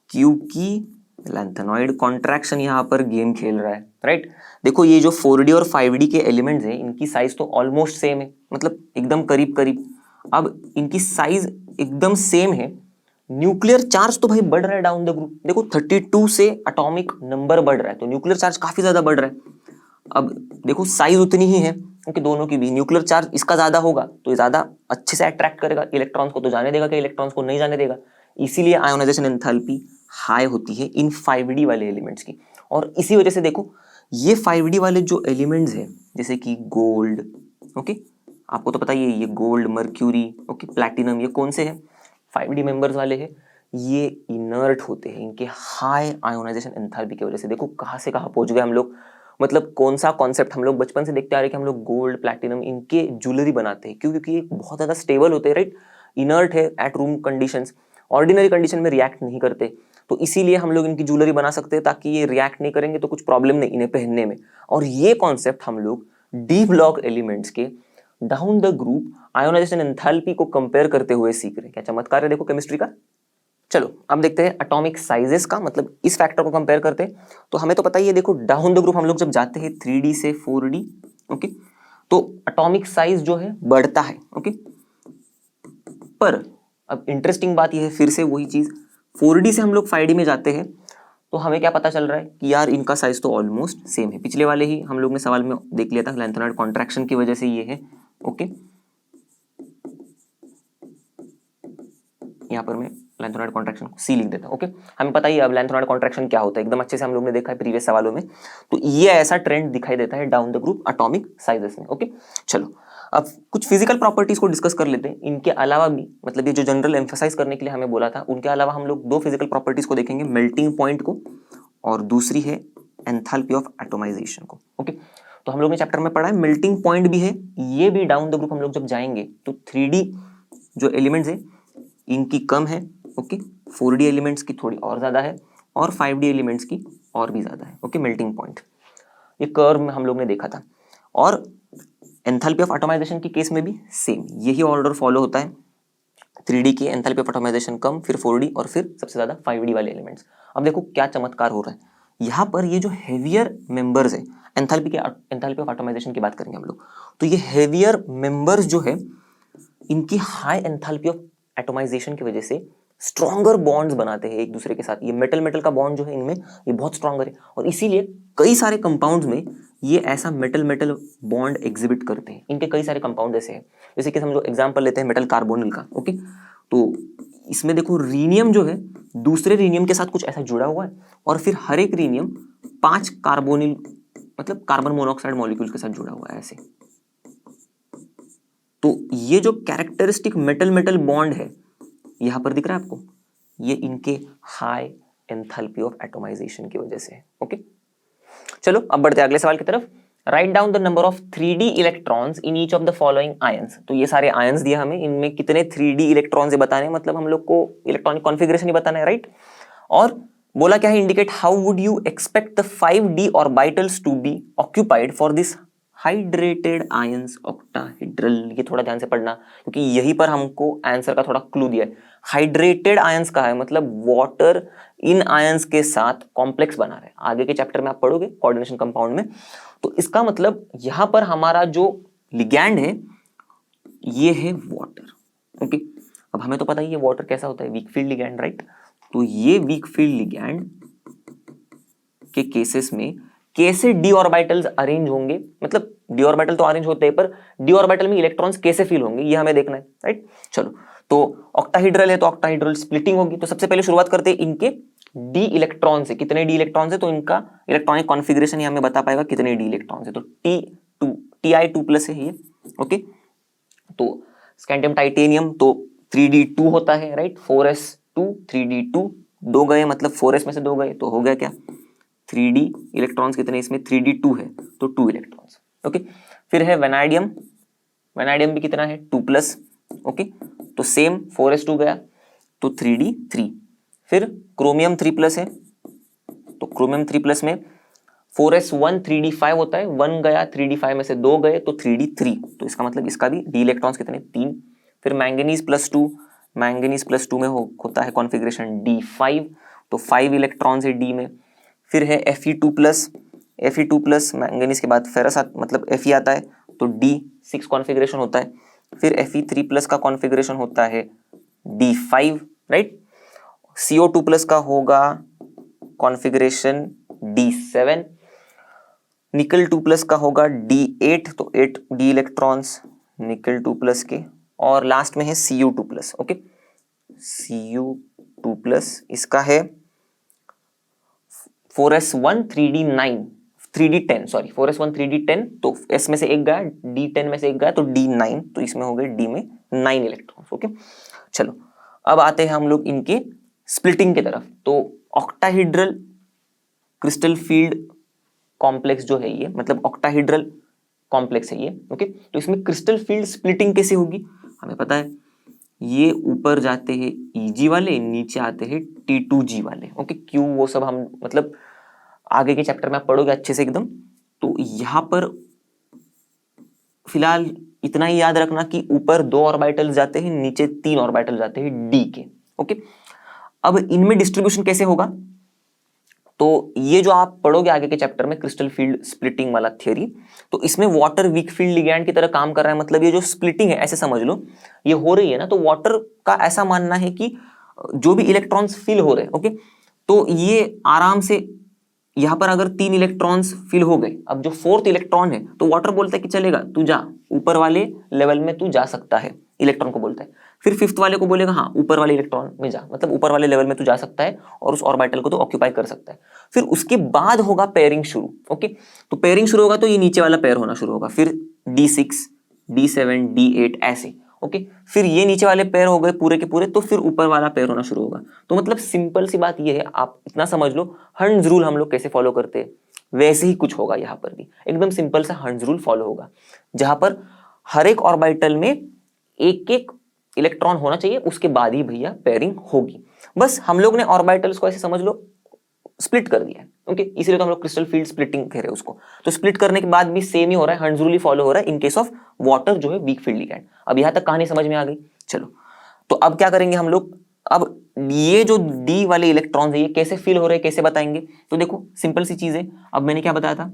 क्योंकि लैंथेनॉइड कॉन्ट्रैक्शन यहाँ पर गेम खेल रहा है, राइट। देखो ये जो 4D और 5D के एलिमेंट्स हैं इनकी साइज तो ऑलमोस्ट सेम है, मतलब एकदम करीब करीब। अब इनकी साइज एकदम सेम है, न्यूक्लियर चार्ज तो भाई बढ़ रहा है डाउन द ग्रुप। देखो 32 से एटॉमिक नंबर बढ़ रहा है, तो न्यूक्लियर चार्ज काफी ज्यादा बढ़ रहा है। अब देखो साइज उतनी ही है क्योंकि दोनों की भी न्यूक्लियर चार्ज इसका ज्यादा होगा तो ये ज्यादा अच्छे से अट्रैक्ट करेगा इलेक्ट्रॉन्स को, तो जाने देगा कि इलेक्ट्रॉन्स को नहीं जाने देगा। इसीलिए आयोनाइजेशन एंथैल्पी हाई होती है इन 5D वाले एलिमेंट्स की। और इसी वजह से देखो ये 5D वाले जो एलिमेंट्स हैं जैसे कि गोल्ड, ओके, आपको तो पता ही है ये गोल्ड, मर्क्यूरी, ओके, प्लैटिनम, ये कौन से हैं? 5D मेंबर्स वाले हैं। ये इनर्ट होते हैं इनके हाई आयोनाइजेशन एंथैल्पी की वजह से। देखो कहाँ से कहाँ पहुंच गए हम लोग, मतलब कौन सा कॉन्सेप्ट हम लोग बचपन से देखते आ रहे हैं कि हम लोग गोल्ड, प्लैटिनम इनके ज्वेलरी बनाते हैं। क्यों? क्योंकि ये बहुत ज्यादा स्टेबल होते हैं, राइट, इनर्ट है at room conditions, ordinary condition में रिएक्ट नहीं करते, तो इसीलिए हम लोग इनकी ज्वेलरी बना सकते हैं ताकि ये रिएक्ट नहीं करेंगे तो कुछ प्रॉब्लम नहीं इन्हें पहनने में। और ये कॉन्सेप्ट हम लोग डी ब्लॉक एलिमेंट्स के down the group ionisation enthalpy को कंपेयर करते हुए सीख रहे हैं। क्या चमत्कार है देखो केमिस्ट्री का। चलो अब देखते हैं एटॉमिक साइजेस का, मतलब इस फैक्टर को कंपेयर करते हैं। तो हमें तो पता ही है, देखो डाउन द ग्रुप हम लोग जब जाते हैं 3D से 4D, ओके, तो एटॉमिक साइज जो है बढ़ता है, ओके। पर अब इंटरेस्टिंग बात यह है, फिर से वही चीज, 4D से हम लोग 5D में जाते हैं तो हमें क्या पता चल रहा है कि यार इनका साइज तो ऑलमोस्ट सेम है। पिछले वाले ही हम लोग ने सवाल में देख लिया था, लैंथेनॉइड कॉन्ट्रैक्शन की वजह से ये है, ओके। यहाँ पर मैं लैंथेनॉइड कॉन्ट्रैक्शन को C लिख देता हूँ, ओके। हमें पता ही है अब लैंथेनॉइड कॉन्ट्रैक्शन क्या होता है, एकदम अच्छे से हम लोग ने देखा है प्रीवियस सवालों में। तो ये ऐसा ट्रेंड दिखाई देता है down the group atomic sizes में, ओके। चलो अब कुछ फिजिकल प्रॉपर्टीज को डिस्कस कर लेते हैं। इनके अलावा भी, मतलब ये जो जनरल एम्फसाइज करने के लिए हमें बोला था, उनके अलावा हम लोग दो फिजिकल प्रॉपर्टीज को देखेंगे, मेल्टिंग पॉइंट को और दूसरी है एंथैल्पी ऑफ एटोमाइजेशन को, ओके। तो हम लोग ने चैप्टर में पढ़ा है मेल्टिंग पॉइंट भी है, ये भी डाउन द ग्रुप हम लोग जब जाएंगे तो 3D जो एलिमेंट्स है इनकी कम है, ओके, 4D एलिमेंट्स की थोड़ी और ज्यादा है और 5D एलिमेंट्स की और भी ज्यादा है, ओके। मेल्टिंग पॉइंट ये कर्व में हम लोग ने देखा था। और एंथैल्पी ऑफ एटोमाइजेशन की केस में भी सेम यही ऑर्डर फॉलो होता है, 3D की एंथैल्पी ऑफ एटोमाइजेशन कम, फिर 4D और फिर सबसे ज्यादा 5D वाले एलिमेंट्स। अब देखो क्या चमत्कार हो रहा है यहाँ पर, ये जो हेवियर मेंबर्स है एंथैल्पी ऑफ एटोमाइजेशन की बात करेंगे हम लोग, तो ये हेवियर मेंबर्स जो है इनकी हाई एंथैल्पी ऑफ एटोमाइजेशन की वजह से स्ट्रॉन्गर बॉन्ड्स बनाते हैं एक दूसरे के साथ। ये मेटल मेटल का बॉन्ड जो है इनमें ये बहुत स्ट्रॉन्गर है और इसीलिए कई सारे कंपाउंड्स में ये ऐसा मेटल मेटल बॉन्ड एग्जिबिट करते हैं। इनके कई सारे कंपाउंड ऐसे हैं, जैसे कि हम लोग एग्जांपल लेते हैं मेटल कार्बोनिल का, ओके। तो इसमें देखो रीनियम जो है दूसरे रीनियम के साथ कुछ ऐसा जुड़ा हुआ है और फिर हर एक रीनियम 5 कार्बोनिल, मतलब कार्बन मोनोऑक्साइड मॉलिक्यूल के साथ जुड़ा हुआ है ऐसे। तो ये जो कैरेक्टरिस्टिक मेटल मेटल बॉन्ड है यहां पर दिख रहा है आपको, ये इनके हाई एंथैल्पी ऑफ एटोमाइजेशन की वजह से है। ओके, चलो अब बढ़ते हैं अगले सवाल की तरफ। Write down the number of 3D electrons in each of the following ions. तो ये सारे आयंस दिया हमें, इनमें कितने 3D इलेक्ट्रॉन्स बताने हैं, मतलब हम लोग को इलेक्ट्रॉनिक कॉन्फ़िगरेशन ही बताना है, राइट। और बोला क्या है, indicate how would you expect the 5D orbitals to be occupied for this hydrated ions octahedral. ये थोड़ा ध्यान से पढ़ना, क्योंकि यहीं पर हमको आंसर का थोड़ा क्लू दिया है। हाइड्रेटेड आयंस का है मतलब वाटर इन आयंस के साथ कॉम्प्लेक्स बना रहे हैं। आगे के चैप्टर में आप पढ़ोगे कोऑर्डिनेशन कंपाउंड में। तो इसका मतलब यहां पर हमारा जो लिगैंड है ये है वाटर। ओके, अब हमें तो पता ही है वाटर कैसा होता है, वीक फील्ड लिगैंड, राइट। तो ये वीक फील्ड लिगैंड के केसेस में कैसे डी ऑर्बिटल्स अरेंज होंगे, मतलब डी ऑर्बिटल तो अरेंज होते हैं, पर डी ऑर्बिटल में इलेक्ट्रॉन्स कैसे फील होंगे ये हमें देखना है, राइट। चलो, तो ऑक्टाहेड्रल है तो ऑक्टाहेड्रल स्प्लिटिंग होगी। तो सबसे पहले शुरुआत करते हैं इनके डी इलेक्ट्रॉन से। कितने डी इलेक्ट्रॉन है तो इनका इलेक्ट्रॉनिक कॉन्फ़िगरेशन ही हमें बता पाएगा कितने डी इलेक्ट्रॉन है। तो Ti2+ है ये। ओके, तो स्कैंडियम टाइटेनियम तो 3D2 होता है, राइट। 4s2 3D2, 2 गए मतलब 4s में से 2 गए तो हो गया क्या 3D इलेक्ट्रॉन्स कितने इसमें 3D2 है तो 2 इलेक्ट्रॉन्स। ओके, फिर है वेनाडियम। वेनाडियम भी कितना है 2+। ओके, तो सेम 4s2 गया तो 3D3। फिर क्रोमियम 3+ है तो क्रोमियम 3+ में 4s1 3D5 होता है, 1 गया 3D5 में से 2 गए तो 3D3। तो इसका मतलब इसका भी डी इलेक्ट्रॉन्स कितने 3। फिर मैंगनीज +2, मैंगनीज +2 में होता है कॉन्फ़िगरेशन D5 तो 5 इलेक्ट्रॉन्स है डी में। फिर है Fe2+, Fe2+ मैंगनीज के बाद फेरस मतलब Fe आता है तो D6 कॉन्फ़िगरेशन होता है। फिर Fe3+ का कॉन्फ़िगरेशन होता है D5, राइट। CO2+ का होगा कॉन्फ़िगरेशन D7। निकल 2+ का होगा D8 तो 8 डी इलेक्ट्रॉन्स निकल 2+ के। और लास्ट में है Cu2+। ओके, Cu2+ इसका है 4s1 3D9 3D10 sorry 4s1 3D10 तो s में से एक गया D10 में से एक गया तो D9 तो इसमें हो गए D में 9 इलेक्ट्रॉन्स। ओके, चलो अब आते हैं हम लोग इनके स्प्लिटिंग की तरफ। तो ऑक्टाहेड्रल क्रिस्टल फील्ड कॉम्प्लेक्स जो है ये, मतलब ऑक्टाहेड्रल कॉम्प्लेक्स है ये। ओके, तो इसमें क्रिस्टल फील्ड स्प्लिटिंग कैसे होगी हमें पता है। ये ऊपर जाते हैं Eg वाले, नीचे आते हैं T2G वाले। ओके, क्यों वो सब हम मतलब आगे के चैप्टर में आप पढ़ोगे अच्छे से एकदम। तो यहां पर फिलहाल इतना ही याद रखना कि ऊपर 2 ऑर्बिटल जाते हैं, नीचे 3 ऑर्बिटल जाते हैं D के। ओके, अब इनमें डिस्ट्रीब्यूशन कैसे होगा तो ये जो आप पढ़ोगे आगे के चैप्टर में क्रिस्टल फील्ड स्प्लिटिंग वाला थियरी, तो इसमें वाटर वीक फील्ड लिगैंड की तरह काम कर रहा है। मतलब ये जो स्प्लिटिंग है ऐसे समझ लो ये हो रही है ना, तो वाटर का ऐसा मानना है कि जो भी इलेक्ट्रॉन्स फिल हो रहे हैं, ओके, तो ये आराम से यहां पर अगर 3 इलेक्ट्रॉन्स फिल हो गए, अब जो 4th इलेक्ट्रॉन है तो वाटर बोलता है कि चलेगा तू जा, ऊपर वाले लेवल में तू जा सकता है, इलेक्ट्रॉन को बोलता है। फिर 5th वाले को बोलेगा हाँ ऊपर वाले इलेक्ट्रॉन में जा, मतलब ऊपर वाले लेवल में तू जा सकता है और उस ऑर्बिटल को तो ऑक्यूपाई कर सकता है। फिर उसके बाद होगा पेयरिंग शुरू। ओके, तो पेयरिंग शुरू होगा तो ये नीचे वाला पेयर होना शुरू होगा, फिर D6 D7 D8 ऐसे। ओके, फिर ये नीचे वाले पेयर हो गए पूरे के पूरे, तो फिर ऊपर वाला पेयर होना शुरू होगा। तो मतलब सिंपल सी बात ये है, आप इतना समझ लो हंड्स रूल हम लोग कैसे फॉलो करते हैं वैसे ही कुछ होगा यहाँ पर भी, एकदम सिंपल सा हंड्स रूल फॉलो होगा, जहां पर हर एक ऑर्बिटल में एक एक इलेक्ट्रॉन होना चाहिए, उसके बाद ही भैया पेयरिंग होगी। बस हम लोग ने ऑर्बिटल्स को ऐसे समझ लो स्प्लिट कर दिया है। ओके, इसलिए तो हम लोग क्रिस्टल फील्ड स्प्लिटिंग कह रहे हैं उसको। तो स्प्लिट करने के बाद भी सेम ही हो रहा है, हंड्स रूल ही फॉलो हो रहा है इन केस ऑफ वाटर जो है वीक फील्ड लिगैंड। अब यहां तक कहानी समझ में आ गई। चलो, तो अब क्या करेंगे हम लोग, अब ये जो डी वाले इलेक्ट्रॉन्स है ये कैसे फील हो रहे हैं कैसे बताएंगे। तो देखो सिंपल सी चीज है, अब मैंने क्या बताया था,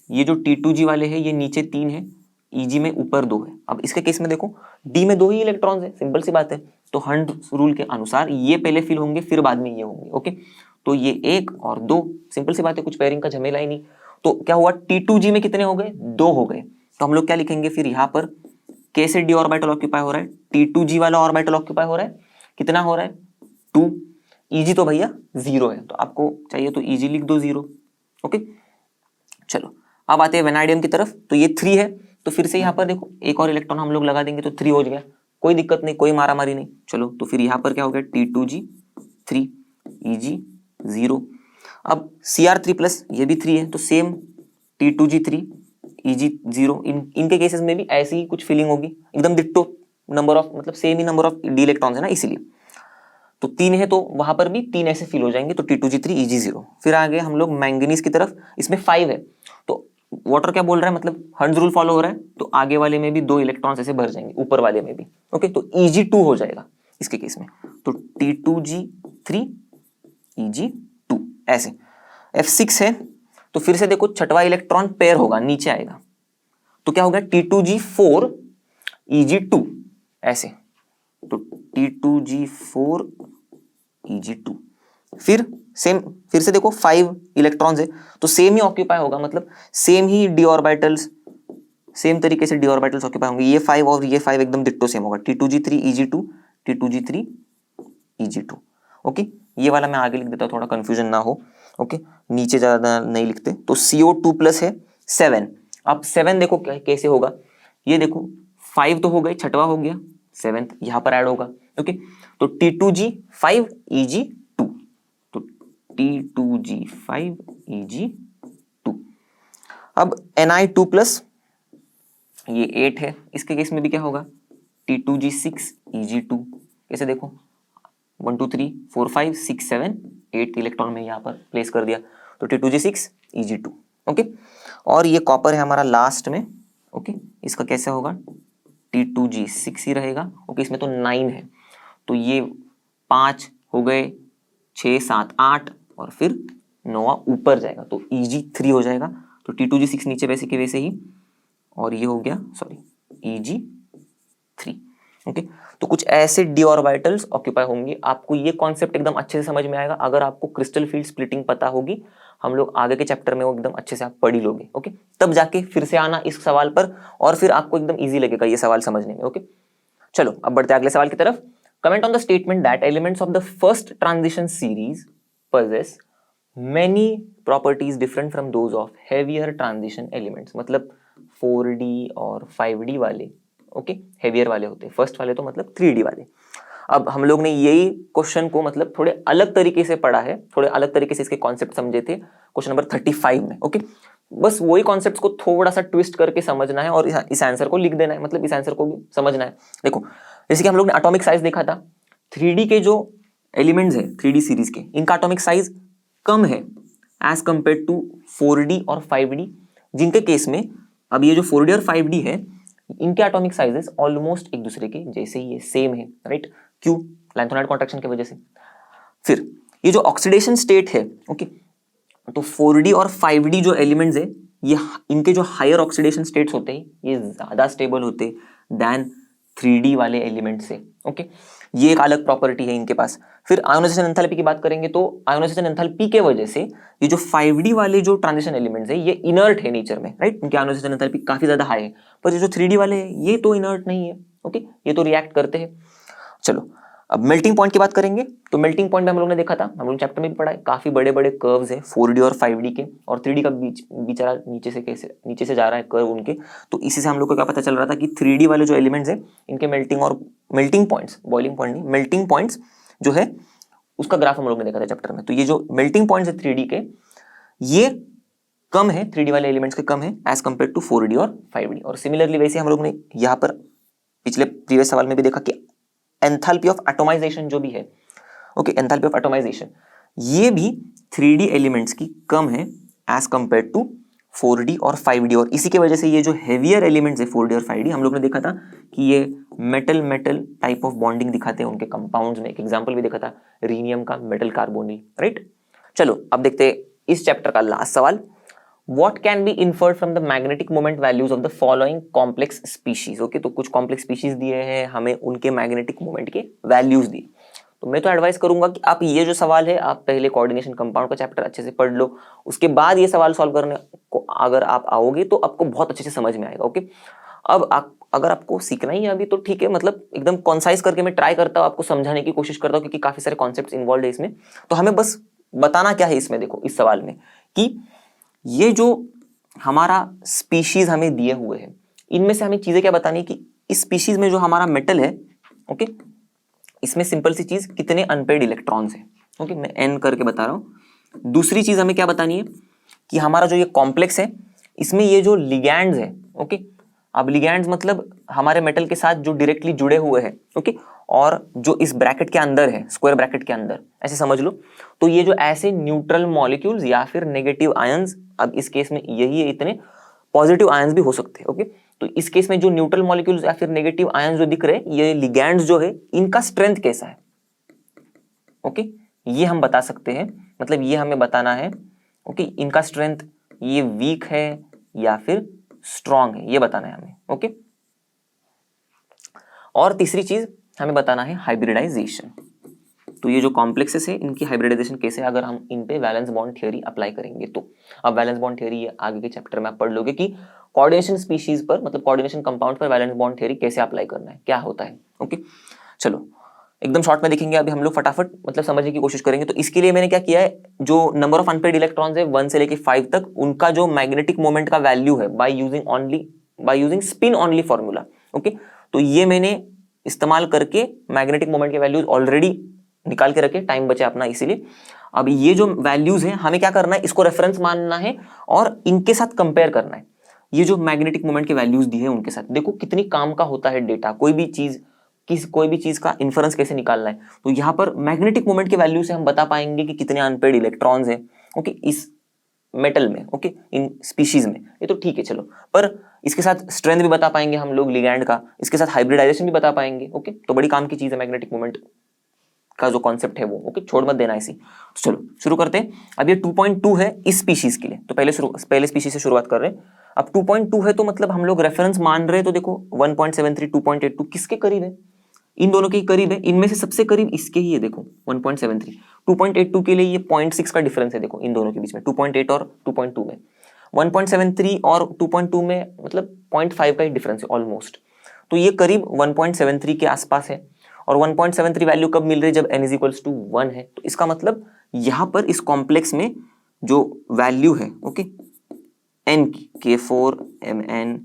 ये जो T2G वाले है ये नीचे 3 है, Eg में ऊपर 2 है। अब इसके केस में देखो D में 2 ही इलेक्ट्रॉन्स है, सिंपल सी बात है। तो हंड्स रूल के अनुसार ये पहले फील होंगे फिर बाद में ये होंगे। ओके, तो ये 1 और 2, सिंपल सी बात है, कुछ पेयरिंग का झमेला ही नहीं। तो क्या हुआ T2G में कितने हो गए 2 हो गए। तो हम लोग क्या लिखेंगे फिर यहाँ पर कैसे डी ऑर्बिटल ऑक्यूपाई हो रहा है, T2G वाला ऑर्बिटल ऑक्यूपाई हो रहा है, कितना हो रहा है 2। Eg तो भैया 0 है, तो आपको चाहिए तो Eg लिख दो 0। ओके, चलो अब आते हैं वेनाडियम की तरफ। तो ये 3 है, तो फिर से यहाँ पर देखो एक और इलेक्ट्रॉन हम लोग लगा देंगे तो 3 हो गया, कोई दिक्कत नहीं, कोई मारा मारी नहीं। चलो, तो फिर यहाँ पर क्या हो गया T2G 3, Eg0। अब Cr3+ ये भी 3 है, तो सेम T2G3 Eg0। इनके केसेस में भी ऐसी ही कुछ फीलिंग होगी, एकदम डिट्टो नंबर ऑफ, मतलब same he number of D electrons है ना, इसीलिए। तो 3 है तो वहां पर भी 3 ऐसे फील हो जाएंगे, तो T2G3 Eg0। फिर आगे हम लोग मैंगनीज की तरफ, इसमें 5 है, तो वाटर क्या बोल रहा है, मतलब हर्ट्ज रूल फॉलो हो रहा है, तो आगे वाले में भी 2 इलेक्ट्रॉन्स ऐसे भर जाएंगे, ऊपर वाले में भी। ओके, तो Eg2 हो जाएगा इसके केस में, तो T2G3 Eg2 ऐसे। F6 है, तो फिर से देखो छठवां इलेक्ट्रॉन पेयर होगा, नीचे आएगा, तो क्या होगा T2G4 Eg2 ऐसे, तो T2G4 Eg2। फिर सेम, फिर से देखो 5 इलेक्ट्रॉन्स है, तो सेम ही ऑक्यूपाई होगा, मतलब सेम ही डी ऑर्बिटल्स, सेम तरीके से डी ऑर्बिटल्स ऑक्यूपाई होंगे, ये 5 और ये 5 एकदम डिट्टो सेम होगा, T2G3 Eg2 T2G3 Eg2। Okay, ये वाला मैं आगे लिख देता हूं, थोड़ा कंफ्यूजन ना हो। ओके, नीचे ज्यादा नहीं लिखते। तो CO2+ है 7। अब 7 देखो कैसे होगा, ये देखो 5 तो हो गए, छठवा हो गया, 7th यहां पर ऐड होगा। ओके, तो T2G5 Eg2, तो T2G5 Eg2। अब Ni2+, ये 8 है, इसके केस में भी क्या होगा, T2G6 Eg2। कैसे देखो 1 2 3 4 5 6 7 8 इलेक्ट्रॉन में यहाँ पर प्लेस कर दिया, तो T2G6 Eg2। ओके, और ये कॉपर है हमारा लास्ट में। ओके, इसका कैसे होगा, T2G6 ही रहेगा। ओके, इसमें तो 9 है, तो ये 5 हो गए, 6 7 8 और फिर 9 ऊपर जाएगा, तो Eg3 हो जाएगा। तो T2G6 नीचे वैसे के वैसे ही, और ये हो गया सॉरी Eg3। ओके, तो कुछ ऐसे डी ऑर्बिटल्स ऑक्यूपाई होंगे। आपको ये कॉन्सेप्ट एकदम अच्छे से समझ में आएगा अगर आपको क्रिस्टल फील्ड स्प्लिटिंग पता होगी। हम लोग आगे के चैप्टर में वो एकदम अच्छे से आप पढ़ ही लोगे। ओके, तब जाके फिर से आना इस सवाल पर, और फिर आपको एकदम इजी लगेगा ये सवाल समझने में। ओके, चलो अब बढ़ते हैं अगले सवाल की तरफ। Comment on the statement that elements of the first transition series possess many properties different from those of heavier transition elements। मतलब 4D और 5D वाले ओके हेवियर वाले होते हैं, फर्स्ट वाले तो मतलब 3D वाले। अब हम लोग ने यही क्वेश्चन को मतलब थोड़े अलग तरीके से पढ़ा है, थोड़े अलग तरीके से इसके कॉन्सेप्ट समझे थे क्वेश्चन नंबर 35 में। ओके, बस वही कॉन्सेप्ट्स को थोड़ा सा ट्विस्ट करके समझना है और इस आंसर को लिख देना है, मतलब इस आंसर को भी समझना है। देखो जैसे कि हम लोग ने एटॉमिक साइज देखा था, 3D के जो एलिमेंट्स है 3D सीरीज के, इनका एटॉमिक साइज कम है एज कंपेयर टू 4D और 5D, जिनके केस में अब ये जो 4D और 5D है इनके एटॉमिक साइजेस ऑलमोस्ट एक दूसरे के जैसे ही है, सेम है, राइट। क्यों? लैंथोनाइड कॉन्ट्रैक्शन की वजह से। फिर ये जो ऑक्सीडेशन स्टेट है ओके, तो 4D और 5D जो एलिमेंट्स है ये इनके जो हायर ऑक्सीडेशन स्टेट्स होते हैं ये ज्यादा स्टेबल होते हैं देन 3D वाले एलिमेंट से। ओके, ये एक अलग प्रॉपर्टी है इनके पास। फिर आयोनाइजेशन एंथैल्पी की बात करेंगे तो आयोनाइजेशन एंथैल्पी के वजह से ये जो 5D वाले जो ट्रांजिशन एलिमेंट्स है ये इनर्ट है नेचर में, राइट। इनकी आयोनाइजेशन एंथैल्पी काफी ज्यादा हाई है, पर ये जो 3D वाले हैं ये तो इनर्ट नहीं है। ओके, ये तो रिएक्ट करते हैं। चलो अब मेल्टिंग पॉइंट की बात करेंगे तो मेल्टिंग पॉइंट में हम लोग ने देखा था, हम लोग चैप्टर में भी पढ़ा है, काफी बड़े बड़े कर्व्स हैं 4D और 5D के, और 3D का बेचारा नीचे से जा रहा है कर्व उनके। तो इसी से हम लोग को क्या पता चल रहा था कि 3D वाले जो एलिमेंट्स हैं इनके मेल्टिंग पॉइंट्स, बॉइलिंग पॉइंट नहीं, मेल्टिंग पॉइंट्स जो है उसका ग्राफ हम लोग ने देखा था चैप्टर में। तो ये जो मेल्टिंग पॉइंट्स है 3D के ये कम है, 3D वाले एलिमेंट्स के कम है एज कंपेयर टू 4D और 5D। और सिमिलरली वैसे हम लोग ने यहाँ पर पिछले प्रीवियस सवाल में भी देखा कि एंथैल्पी ऑफ एटोमाइजेशन जो भी है ओके, एंथैल्पी ऑफ एटोमाइजेशन ये भी 3D एलिमेंट्स की कम है एज कंपेयर टू 4D और 5D। और इसी के वजह से ये जो हेवियर एलिमेंट्स है 4D और 5D, हम लोग ने देखा था कि ये metal metal type of bonding दिखाते हैं उनके कंपाउंड्स में। एक एग्जांपल भी देखा था रीनियम का मेटल कार्बोनिल, राइट। चलो अब देखते हैं इस चैप्टर का लास्ट सवाल। What can be inferred from the magnetic moment values of the following complex species? Okay, तो कुछ कॉम्प्लेक्स स्पीशीज दिए हैं हमें, उनके मैग्नेटिक मोमेंट के वैल्यूज दिए। तो मैं तो एडवाइस करूंगा कि आप ये जो सवाल है आप पहले कोऑर्डिनेशन कंपाउंड का चैप्टर अच्छे से पढ़ लो, उसके बाद ये सवाल सॉल्व करने को अगर आप आओगे तो आपको बहुत अच्छे से समझ में आएगा। ओके, अब अगर आपको सीखना ही है अभी तो ठीक है, मतलब एकदम कॉन्साइज करके मैं ट्राई करता हूँ आपको समझाने की कोशिश करता हूँ, क्योंकि काफी सारे कॉन्सेप्ट इन्वॉल्व है इसमें। तो हमें बस बताना क्या है इसमें, देखो इस सवाल में कि ये जो हमारा स्पीशीज हमें दिए हुए हैं इनमें से हमें चीजें क्या बतानी है कि इस स्पीशीज में जो हमारा मेटल है ओके, इसमें सिंपल सी चीज कितने अनपेड इलेक्ट्रॉन्स हैं। ओके, मैं n करके बता रहा हूं। दूसरी चीज हमें क्या बतानी है कि हमारा जो ये कॉम्प्लेक्स है इसमें ये जो लिगैंड्स है, ओके, अब लिगैंड्स मतलब हमारे मेटल के साथ जो डायरेक्टली जुड़े हुए हैं, ओके, और जो इस ब्रैकेट के अंदर है, स्क्वायर ब्रैकेट के अंदर, ऐसे समझ लो। तो ये जो ऐसे न्यूट्रल मॉलिक्यूल्स या फिर नेगेटिव आयंस, अब इस केस में यही है, इतने पॉजिटिव आयंस भी हो सकते हैं, ओके। तो इस केस में जो न्यूट्रल मॉलिक्यूल्स या फिर नेगेटिव आयंस जो दिख रहे हैं, ये लिगैंड्स जो है इनका स्ट्रेंथ कैसा है, ओके, ये हम बता सकते हैं, मतलब ये हमें बताना है, ओके, इनका स्ट्रेंथ ये वीक है या फिर स्ट्रॉन्ग है, ये बताना है हमें, ओके। और तीसरी चीज हमें बताना है हाइब्रिडाइजेशन। तो ये जो कॉम्प्लेक्सेस है इनकी हाइब्रिडाइजेशन कैसे, अगर हम इन पे वैलेंस बॉन्ड थ्योरी अप्लाई करेंगे तो। अब वैलेंस बॉन्ड थ्योरी आगे के चैप्टर में आप पढ़ लोगे कि कोऑर्डिनेशन स्पीशीज पर, मतलब कोऑर्डिनेशन कंपाउंड पर वैलेंस बॉन्ड थ्योरी कैसे अप्लाई करना है, क्या होता है, ओके। चलो एकदम शॉर्ट में देखेंगे, अभी हम लोग फटाफट मतलब समझने की कोशिश करेंगे। तो इसके लिए मैंने क्या किया है, जो नंबर ऑफ अनपेड इलेक्ट्रॉन्स है 1 से लेके 5 तक, उनका जो मैग्नेटिक मोमेंट का वैल्यू है by using spin only formula, okay. तो ये मैंने इस्तेमाल करके मैग्नेटिक मोमेंट के वैल्यूज ऑलरेडी निकाल के रखे, टाइम बचे अपना इसीलिए। अब ये जो वैल्यूज है हमें क्या करना है, इसको रेफरेंस मानना है और इनके साथ कंपेयर करना है। ये जो मैग्नेटिक मोमेंट के वैल्यूज दिए हैं उनके साथ, देखो कितनी काम का होता है डेटा, कोई भी चीज का इन्फरेंस कैसे निकालना है। तो यहाँ पर मैग्नेटिक मोमेंट के वैल्यू से हम बता पाएंगे कि कितने अनपेड इलेक्ट्रॉन्स हैं, ओके, इस मेटल में, ओके, इन स्पीशीज में, ये तो ठीक है चलो। पर इसके साथ स्ट्रेंथ भी बता पाएंगे हम लोग लिगैंड का, इसके साथ हाइब्रिडाइजेशन भी बता पाएंगे, ओके। तो बड़ी काम की चीज है मैग्नेटिक मोमेंट का जो कॉन्सेप्ट है वो, ओके, छोड़ मत देना इसी। तो चलो शुरू करते हैं। अब ये 2.2 है इस स्पीशीज के लिए, तो पहले स्पीशीज से शुरुआत कर रहे हैं। अब 2.2 है तो मतलब हम लोग रेफरेंस मान रहे हैं, तो देखो 1.73, 2.82 किसके करीब है, इन दोनों के करीब है, इनमें से सबसे करीब इसके ही है, देखो 1.73। 2.82 के लिए ये 0.6 का डिफरेंस है, देखो इन दोनों के बीच में, 2.8 और 2.2 में। 1.73 और 2.2 में मतलब 0.5 का ही डिफरेंस है ऑलमोस्ट। तो ये करीब 1.73 के आसपास है। और 1.73 वैल्यू कब मिल रही है, जब n = 1 है। तो इसका मतलब यहां पर इस कॉम्प्लेक्स में जो वैल्यू है, ओके, n की, K4Mn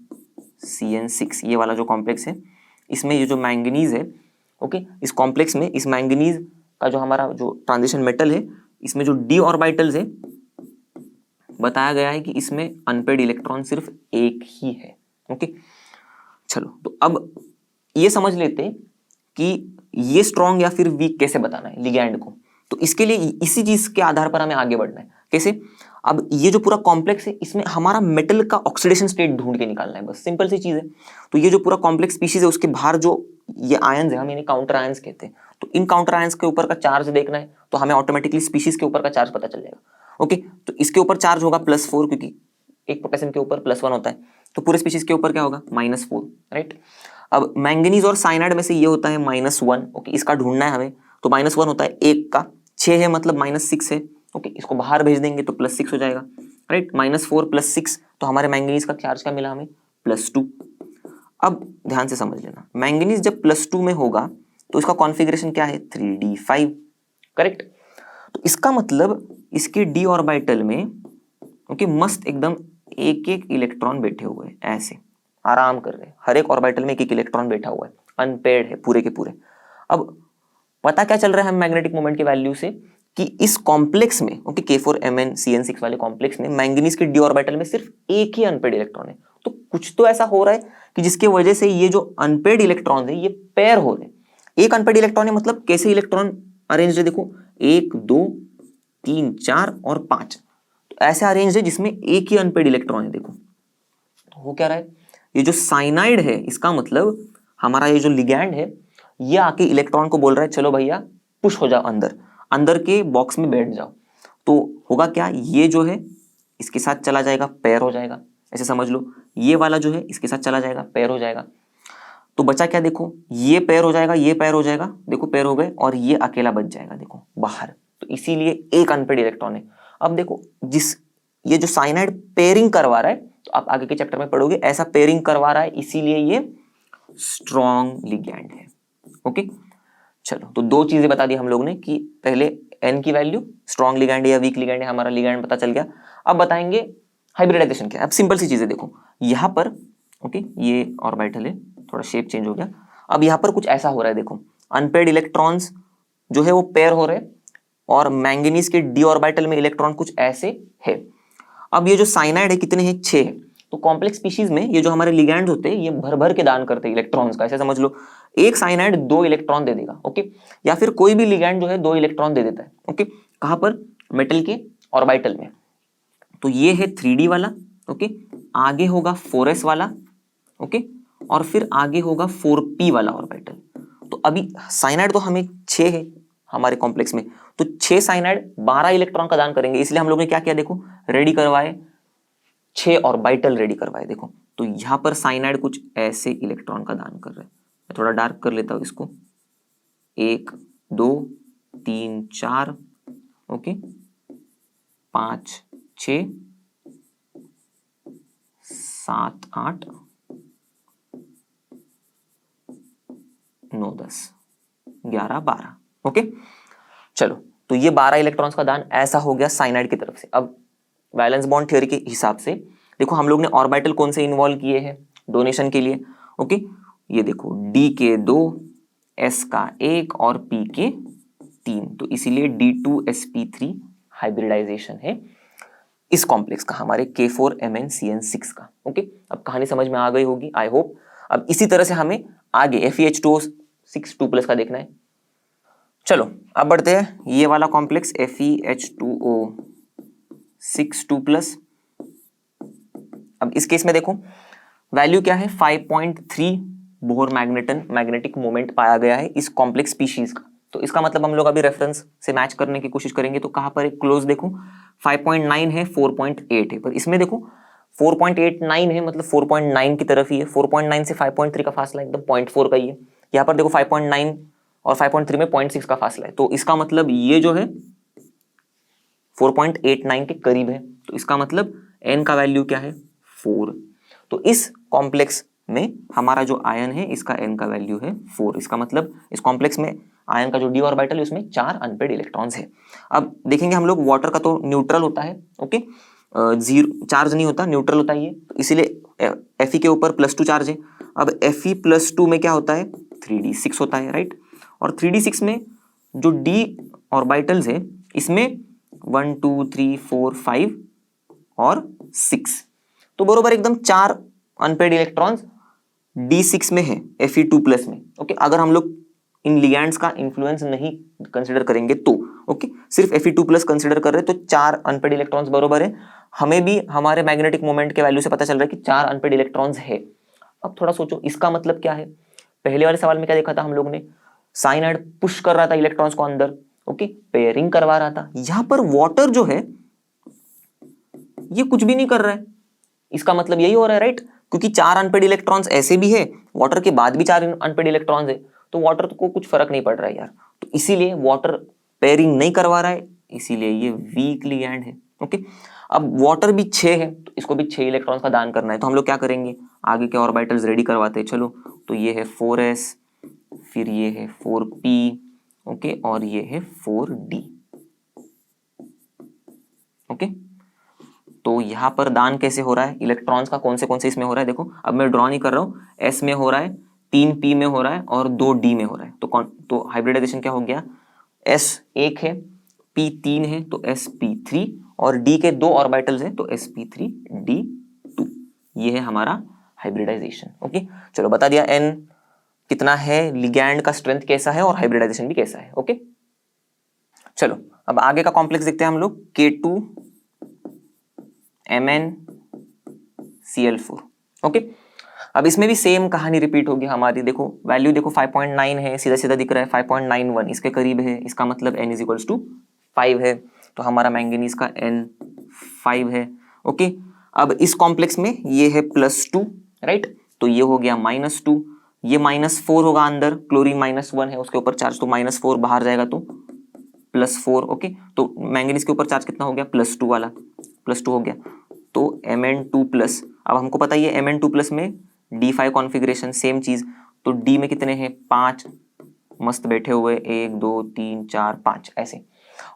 CN6, ये वाला जो कॉम्प्लेक्स है, इसमें ये जो मैंगनीज है, ओके, इस कॉम्प्लेक्स में इस मैंगनीज का जो हमारा जो ट्रांजिशन मेटल है, इसमें जो d ऑर्बिटल्स है, बताया गया है कि इसमें अनपेड इलेक्ट्रॉन सिर्फ एक ही है, ओके। चलो तो अब ये समझ लेते हैं कि ये स्ट्रॉन्ग या फिर वीक कैसे बताना है लिगैंड को। तो इसके लिए इसी चीज के आधार पर हमें आगे बढ़ना है। कैसे, अब ये जो पूरा कॉम्प्लेक्स है इसमें हमारा मेटल का ऑक्सीडेशन स्टेट ढूंढ के निकालना है, बस सिंपल सी चीज है। तो ये जो पूरा कॉम्प्लेक्स स्पीशीज है उसके बाहर जो ये आयंस है, हम इन्हें काउंटर आयंस कहते हैं। तो इन काउंटर आयंस के ऊपर का चार्ज देखना है, तो हमें ऑटोमेटिकली स्पीशीज के ऊपर का चार्ज पता चल जाएगा, ओके। तो इसके ऊपर चार्ज होगा +4, क्योंकि एक पोटेशियम के ऊपर +1 होता है, तो पूरे स्पीशीज के ऊपर क्या होगा, -4, राइट। अब मैंगनीज और साइनाइड में से ये होता है -1, ओके, इसका ढूंढना है हमें। तो -1 होता है 1 का, 6 है मतलब -6 है, ओके, इसको बाहर भेज देंगे तो +6 हो जाएगा, राइट। -4 + 6, तो हमारे मैंगनीज का चार्ज क्या मिला हमें, +2। अब ध्यान से समझ लेना, मैंगनीज जब +2 में होगा तो इसका कॉन्फ़िगरेशन क्या है, 3d5, करेक्ट। तो इसका मतलब इसके d ऑर्बिटल में, ओके, मस्त एकदम एक एक इलेक्ट्रॉन बैठे हुए हैं, ऐसे आराम कर रहे हैं, हर एक ऑर्बिटल में एक एक इलेक्ट्रॉन बैठा हुआ है, अनपेयर्ड है पूरे के पूरे। अब पता क्या चल रहा है मैग्नेटिक मोमेंट की वैल्यू से, कि इस कॉम्प्लेक्स में, ओके, K4Mn CN6 वाले कॉम्प्लेक्स में मैंगनीज के डी ऑर्बिटल में सिर्फ एक ही अनपेयर्ड इलेक्ट्रॉन है। तो कुछ तो ऐसा हो रहा है कि जिसकी वजह से ये जो अनपेयर्ड इलेक्ट्रॉन है ये पेयर हो रहे हैं। एक अनपेयर्ड इलेक्ट्रॉन है मतलब कैसे इलेक्ट्रॉन अरेंज है, देखो 1 2 3 4 और 5, तो ऐसे अरेंज है जिसमें एक ही अनपेयर्ड इलेक्ट्रॉन है। देखो तो हो क्या रहा है, ये जो साइनाइड है इसका मतलब हमारा ये जो लिगैंड है ये आके इलेक्ट्रॉन को बोल रहा है चलो भैया पुश हो जाओ अंदर के बॉक्स में बैठ जाओ। तो होगा क्या, ये जो है इसके साथ चला जाएगा, पेयर हो जाएगा, ऐसे समझ लो। ये वाला जो है इसके साथ चला जाएगा, पेयर हो जाएगा। तो बचा क्या, देखो ये पेयर हो जाएगा, ये पेयर हो जाएगा, देखो पेयर हो गए, और ये अकेला बच जाएगा देखो बाहर। तो इसीलिए एक अनपेयर्ड इलेक्ट्रॉन है। अब देखो ये जो साइनाइड पेयरिंग करवा रहा है, तो आप आगे के चैप्टर में पढ़ोगे, ऐसा पेयरिंग करवा रहा है इसीलिए ये स्ट्रॉन्ग लिगैंड है, ओके। चलो तो दो चीजें बता दी हम लोग ने, कि पहले n की वैल्यू, स्ट्रॉन्ग लिगैंड या वीक लिगैंड है, हमारा लिगैंड पता चल गया। अब बताएंगे हाइब्रिडाइजेशन क्या है। अब सिंपल सी चीजें देखो, यहां पर ओके ये ऑर्बिटल है, थोड़ा शेप चेंज हो गया। अब यहां पर कुछ ऐसा हो रहा है, देखो अनपेयर्ड इलेक्ट्रॉन्स जो है वो पेयर हो रहे हैं और मैंगनीज के डी ऑर्बिटल में इलेक्ट्रॉन कुछ ऐसे है। अब ये जो साइनाइड है कितने हैं, 6 है। तो कॉम्प्लेक्स स्पीशीज में ये जो हमारे लिगैंड्स होते हैं ये भर भर के दान करते हैं इलेक्ट्रॉन्स का। ऐसे समझ लो एक साइनाइड 2 इलेक्ट्रॉन दे देगा, ओके, या फिर कोई भी लिगैंड जो है 2 इलेक्ट्रॉन दे देता है, ओके। कहां पर, मेटल के ऑर्बिटल में। तो ये है 3D वाला, ओके, आगे होगा 4s वाला, ओके, और फिर आगे होगा 4p वाला ऑर्बिटल। तो अभी साइनाइड तो हमें 6 है हमारे कॉम्प्लेक्स में, तो 6 साइनाइड 12 इलेक्ट्रॉन का दान करेंगे। इसलिए हम लोग ने क्या किया, देखो रेडी करवाए 6 ऑर्बिटल रेडी करवाए। देखो तो यहां पर साइनाइड कुछ ऐसे इलेक्ट्रॉन का दान कर रहे हैं। मैं थोड़ा डार्क कर लेता हूं इसको, 1 2 3 4, ओके, 5 6 7 8 9 10 11 12, ओके। चलो तो ये 12 इलेक्ट्रॉन्स का दान ऐसा हो गया साइनाइड की तरफ से। अब वैलेंस बॉन्ड थ्योरी के हिसाब से देखो हम लोग ने ऑर्बिटल कौन से इन्वॉल्व किए हैं डोनेशन के लिए, ओके। ये देखो D के 2, S का 1 और P के 3, तो इसीलिए D2sp3 हाइब्रिडाइजेशन है इस कॉम्प्लेक्स का, हमारे K4MnCn6 का, ओके। अब कहानी समझ में आ गई होगी आई होप। अब इसी तरह से हमें आगे FeH2O6 2+ का देखना है। चलो अब बढ़ते हैं ये वाला कॉम्प्लेक्स FeH2O6 2+। अब इस केस में देखो वैल्यू क्या है, 5.3 बोहर मैग्नेटिक मोमेंट पाया गया है इस कॉम्प्लेक्स स्पीशीज का। तो इसका मतलब हम लोग अभी रेफरेंस से मैच करने की कोशिश करेंगे। तो कहां पर है, क्लोज देखो 5.9 है, 4.8 है, पर इसमें देखो 4.89 है, मतलब 4.9 की तरफ ही है। 4.9 से 5.3 का फासला एकदम 0.4 का ही है। यहाँ पर देखो 5.9 और 5.3 में 0.6 का फासला है। तो इसका मतलब ये जो है 4.89 के करीब है। तो इसका मतलब n का वैल्यू क्या है, 4। तो इस कॉम्प्लेक्स में हमारा जो आयन है इसका n का वैल्यू है 4। इसका मतलब इस कॉम्प्लेक्स में आयन का जो d ऑर्बिटल है उसमें 4 अनपेड इलेक्ट्रॉन्स है। अब देखेंगे हम लोग वाटर का तो न्यूट्रल होता है, ओके, जीरो चार्ज नहीं होता, न्यूट्रल होता है ये, तो इसीलिए Fe के ऊपर +2 चार्ज है। अब Fe+2 में क्या होता है, 3d6 होता है, राइट। और 3d6 में जो d ऑर्बिटल्स है इसमें 1 2 3 4 5 और 6, तो बरोबर एकदम 4 अनपेड इलेक्ट्रॉन्स D6 में है Fe2+ में, ओके। अगर हम लोग इन लिगैंड्स का इन्फ्लुएंस नहीं कंसिडर करेंगे तो, ओके, सिर्फ Fe2+ कंसिडर कर रहे हैं, तो 4 अनपेड इलेक्ट्रॉन्स बरोबर है। हमें भी हमारे मैग्नेटिक मोमेंट के वैल्यू से पता चल रहा है कि 4 अनपेड इलेक्ट्रॉन्स है। अब थोड़ा सोचो इसका मतलब क्या है। पहले वाले सवाल में क्या देखा था हम लोग ने, साइनाइड पुश कर रहा था इलेक्ट्रॉन्स को अंदर, ओके, पेयरिंग करवा रहा था। यहां पर वाटर जो है ये कुछ भी नहीं कर रहा है। इसका मतलब यही हो रहा है, राइट, क्योंकि 4 अनपेड इलेक्ट्रॉन्स ऐसे भी है, वाटर के बाद भी 4 अनपेड इलेक्ट्रॉन्स है, तो वाटर को कुछ फर्क नहीं पड़ रहा है यार। तो इसीलिए वाटर पेयरिंग नहीं करवा रहा है, इसीलिए ये वीक लिगैंड है, ओके। अब वाटर भी 6 है, तो इसको भी 6 इलेक्ट्रॉन्स का दान करना है। तो हम लोग क्या करेंगे, आगे के ऑर्बिटल्स रेडी करवाते हैं। चलो तो ये है 4s, फिर ये है 4p, ओके, और ये है 4d, ओके। तो यहाँ पर दान कैसे हो रहा है इलेक्ट्रॉन्स का, कौन से इसमें हो रहा है, देखो अब मैं ड्रॉ नहीं कर रहा हूँ, S में हो रहा है, 3p में हो रहा है और 2d में हो रहा है। तो हाइब्रिडाइजेशन क्या हो गया, S 1 है, p 3 है, तो sp3, और d के 2 ऑर्बिटल्स हैं, तो sp3d2। ये है हमारा हाइब्रिडाइजेशन, ओके। चलो बता दिया n कितना है, लिगैंड का स्ट्रेंथ कैसा है और हाइब्रिडाइजेशन भी कैसा है, ओके। चलो अब आगे का कॉम्प्लेक्स देखते हैं हम लोग, K2MnCl4, ओके। अब इसमें भी सेम कहानी रिपीट होगी हमारी। देखो वैल्यू देखो 5.9 है, सीधा सीधा दिख रहा है, 5.91 इसके करीब है, इसका मतलब n = 5 है, तो हमारा मैंगनीज का n 5 है, ओके। अब इस कॉम्प्लेक्स में ये है +2, राइट, तो ये हो गया -2, ये -4 होगा अंदर, क्लोरीन -1 है, उसके ऊपर चार्ज, तो -4 बाहर जाएगा तो +4, ओके। तो मैंगनीज के ऊपर चार्ज कितना हो गया, +2 वाला, +2 हो गया, तो Mn2+। अब हमको पता ही है Mn2+ में D5 कॉन्फ़िगरेशन, सेम चीज, तो D में कितने हैं, 5 मस्त बैठे हुए, 1 2 3 4 5 ऐसे।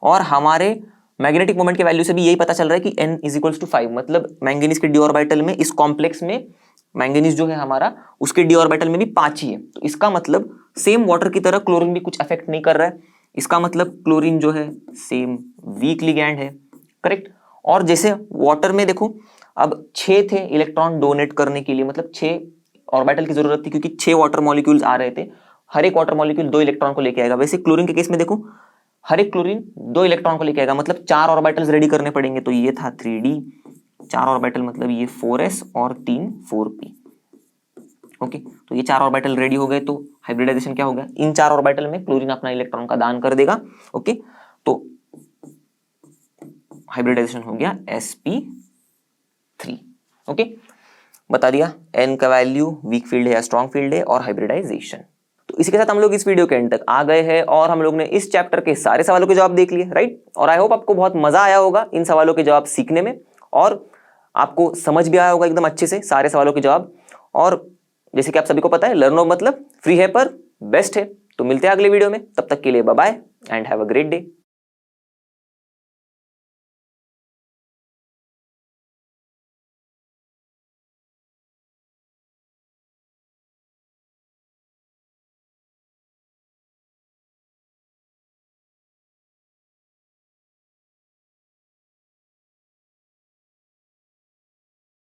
और हमारे मैग्नेटिक मोमेंट के वैल्यू से भी यही पता चल रहा है कि n = 5, मतलब मैंगनीज के d ऑर्बिटल में, इस कॉम्प्लेक्स में मैंगनीज जो है हमारा, उसके d ऑर्बिटल में भी 5 ही है। तो इसका मतलब सेम वाटर की तरह क्लोरीन भी कुछ अफेक्ट नहीं कर रहा है, इसका मतलब क्लोरीन जो है सेम वीक लिगैंड है, करेक्ट। और जैसे वाटर में देखो, अब 6 थे इलेक्ट्रॉन डोनेट करने के लिए, मतलब 6 ऑर्बिटल की जरूरत थी क्योंकि 6 वाटर मॉलिक्यूल्स आ रहे थे, हर एक वाटर मॉलिक्यूल 2 इलेक्ट्रॉन को लेके आएगा। वैसे क्लोरीन के केस में देखो, हर एक क्लोरीन 2 इलेक्ट्रॉन को लेके आएगा, मतलब 4 ऑर्बिटल्स रेडी करने पड़ेंगे। तो ये था 3d, 4 ऑर्बिटल मतलब ये 4s और 3 4p। ओके, तो ये 4 ऑर्बिटल रेडी हो गए, तो हाइब्रिडाइजेशन क्या हो गया, इन 4 ऑर्बिटल में क्लोरीन अपना इलेक्ट्रॉन का दान कर देगा। ओके, तो हाइब्रिडाइजेशन हो गया sp3। ओके, बता दिया n का वैल्यू वीक फील्ड है या स्ट्रॉन्ग फील्ड है, और हाइब्रिडाइजेशन। तो इसी के साथ हम लोग इस वीडियो के एंड तक आ गए हैं और हम लोग ने इस चैप्टर के सारे सवालों के जवाब देख लिए, राइट। और आई होप आपको बहुत मजा आया होगा इन सवालों के जवाब सीखने में, और आपको समझ भी आया होगा एकदम अच्छे से सारे सवालों के जवाब। और जैसे कि आप सभी को पता है, लर्नो मतलब फ्री है पर बेस्ट है। तो मिलते हैं अगले वीडियो में, तब तक के लिए bye bye and have a great day.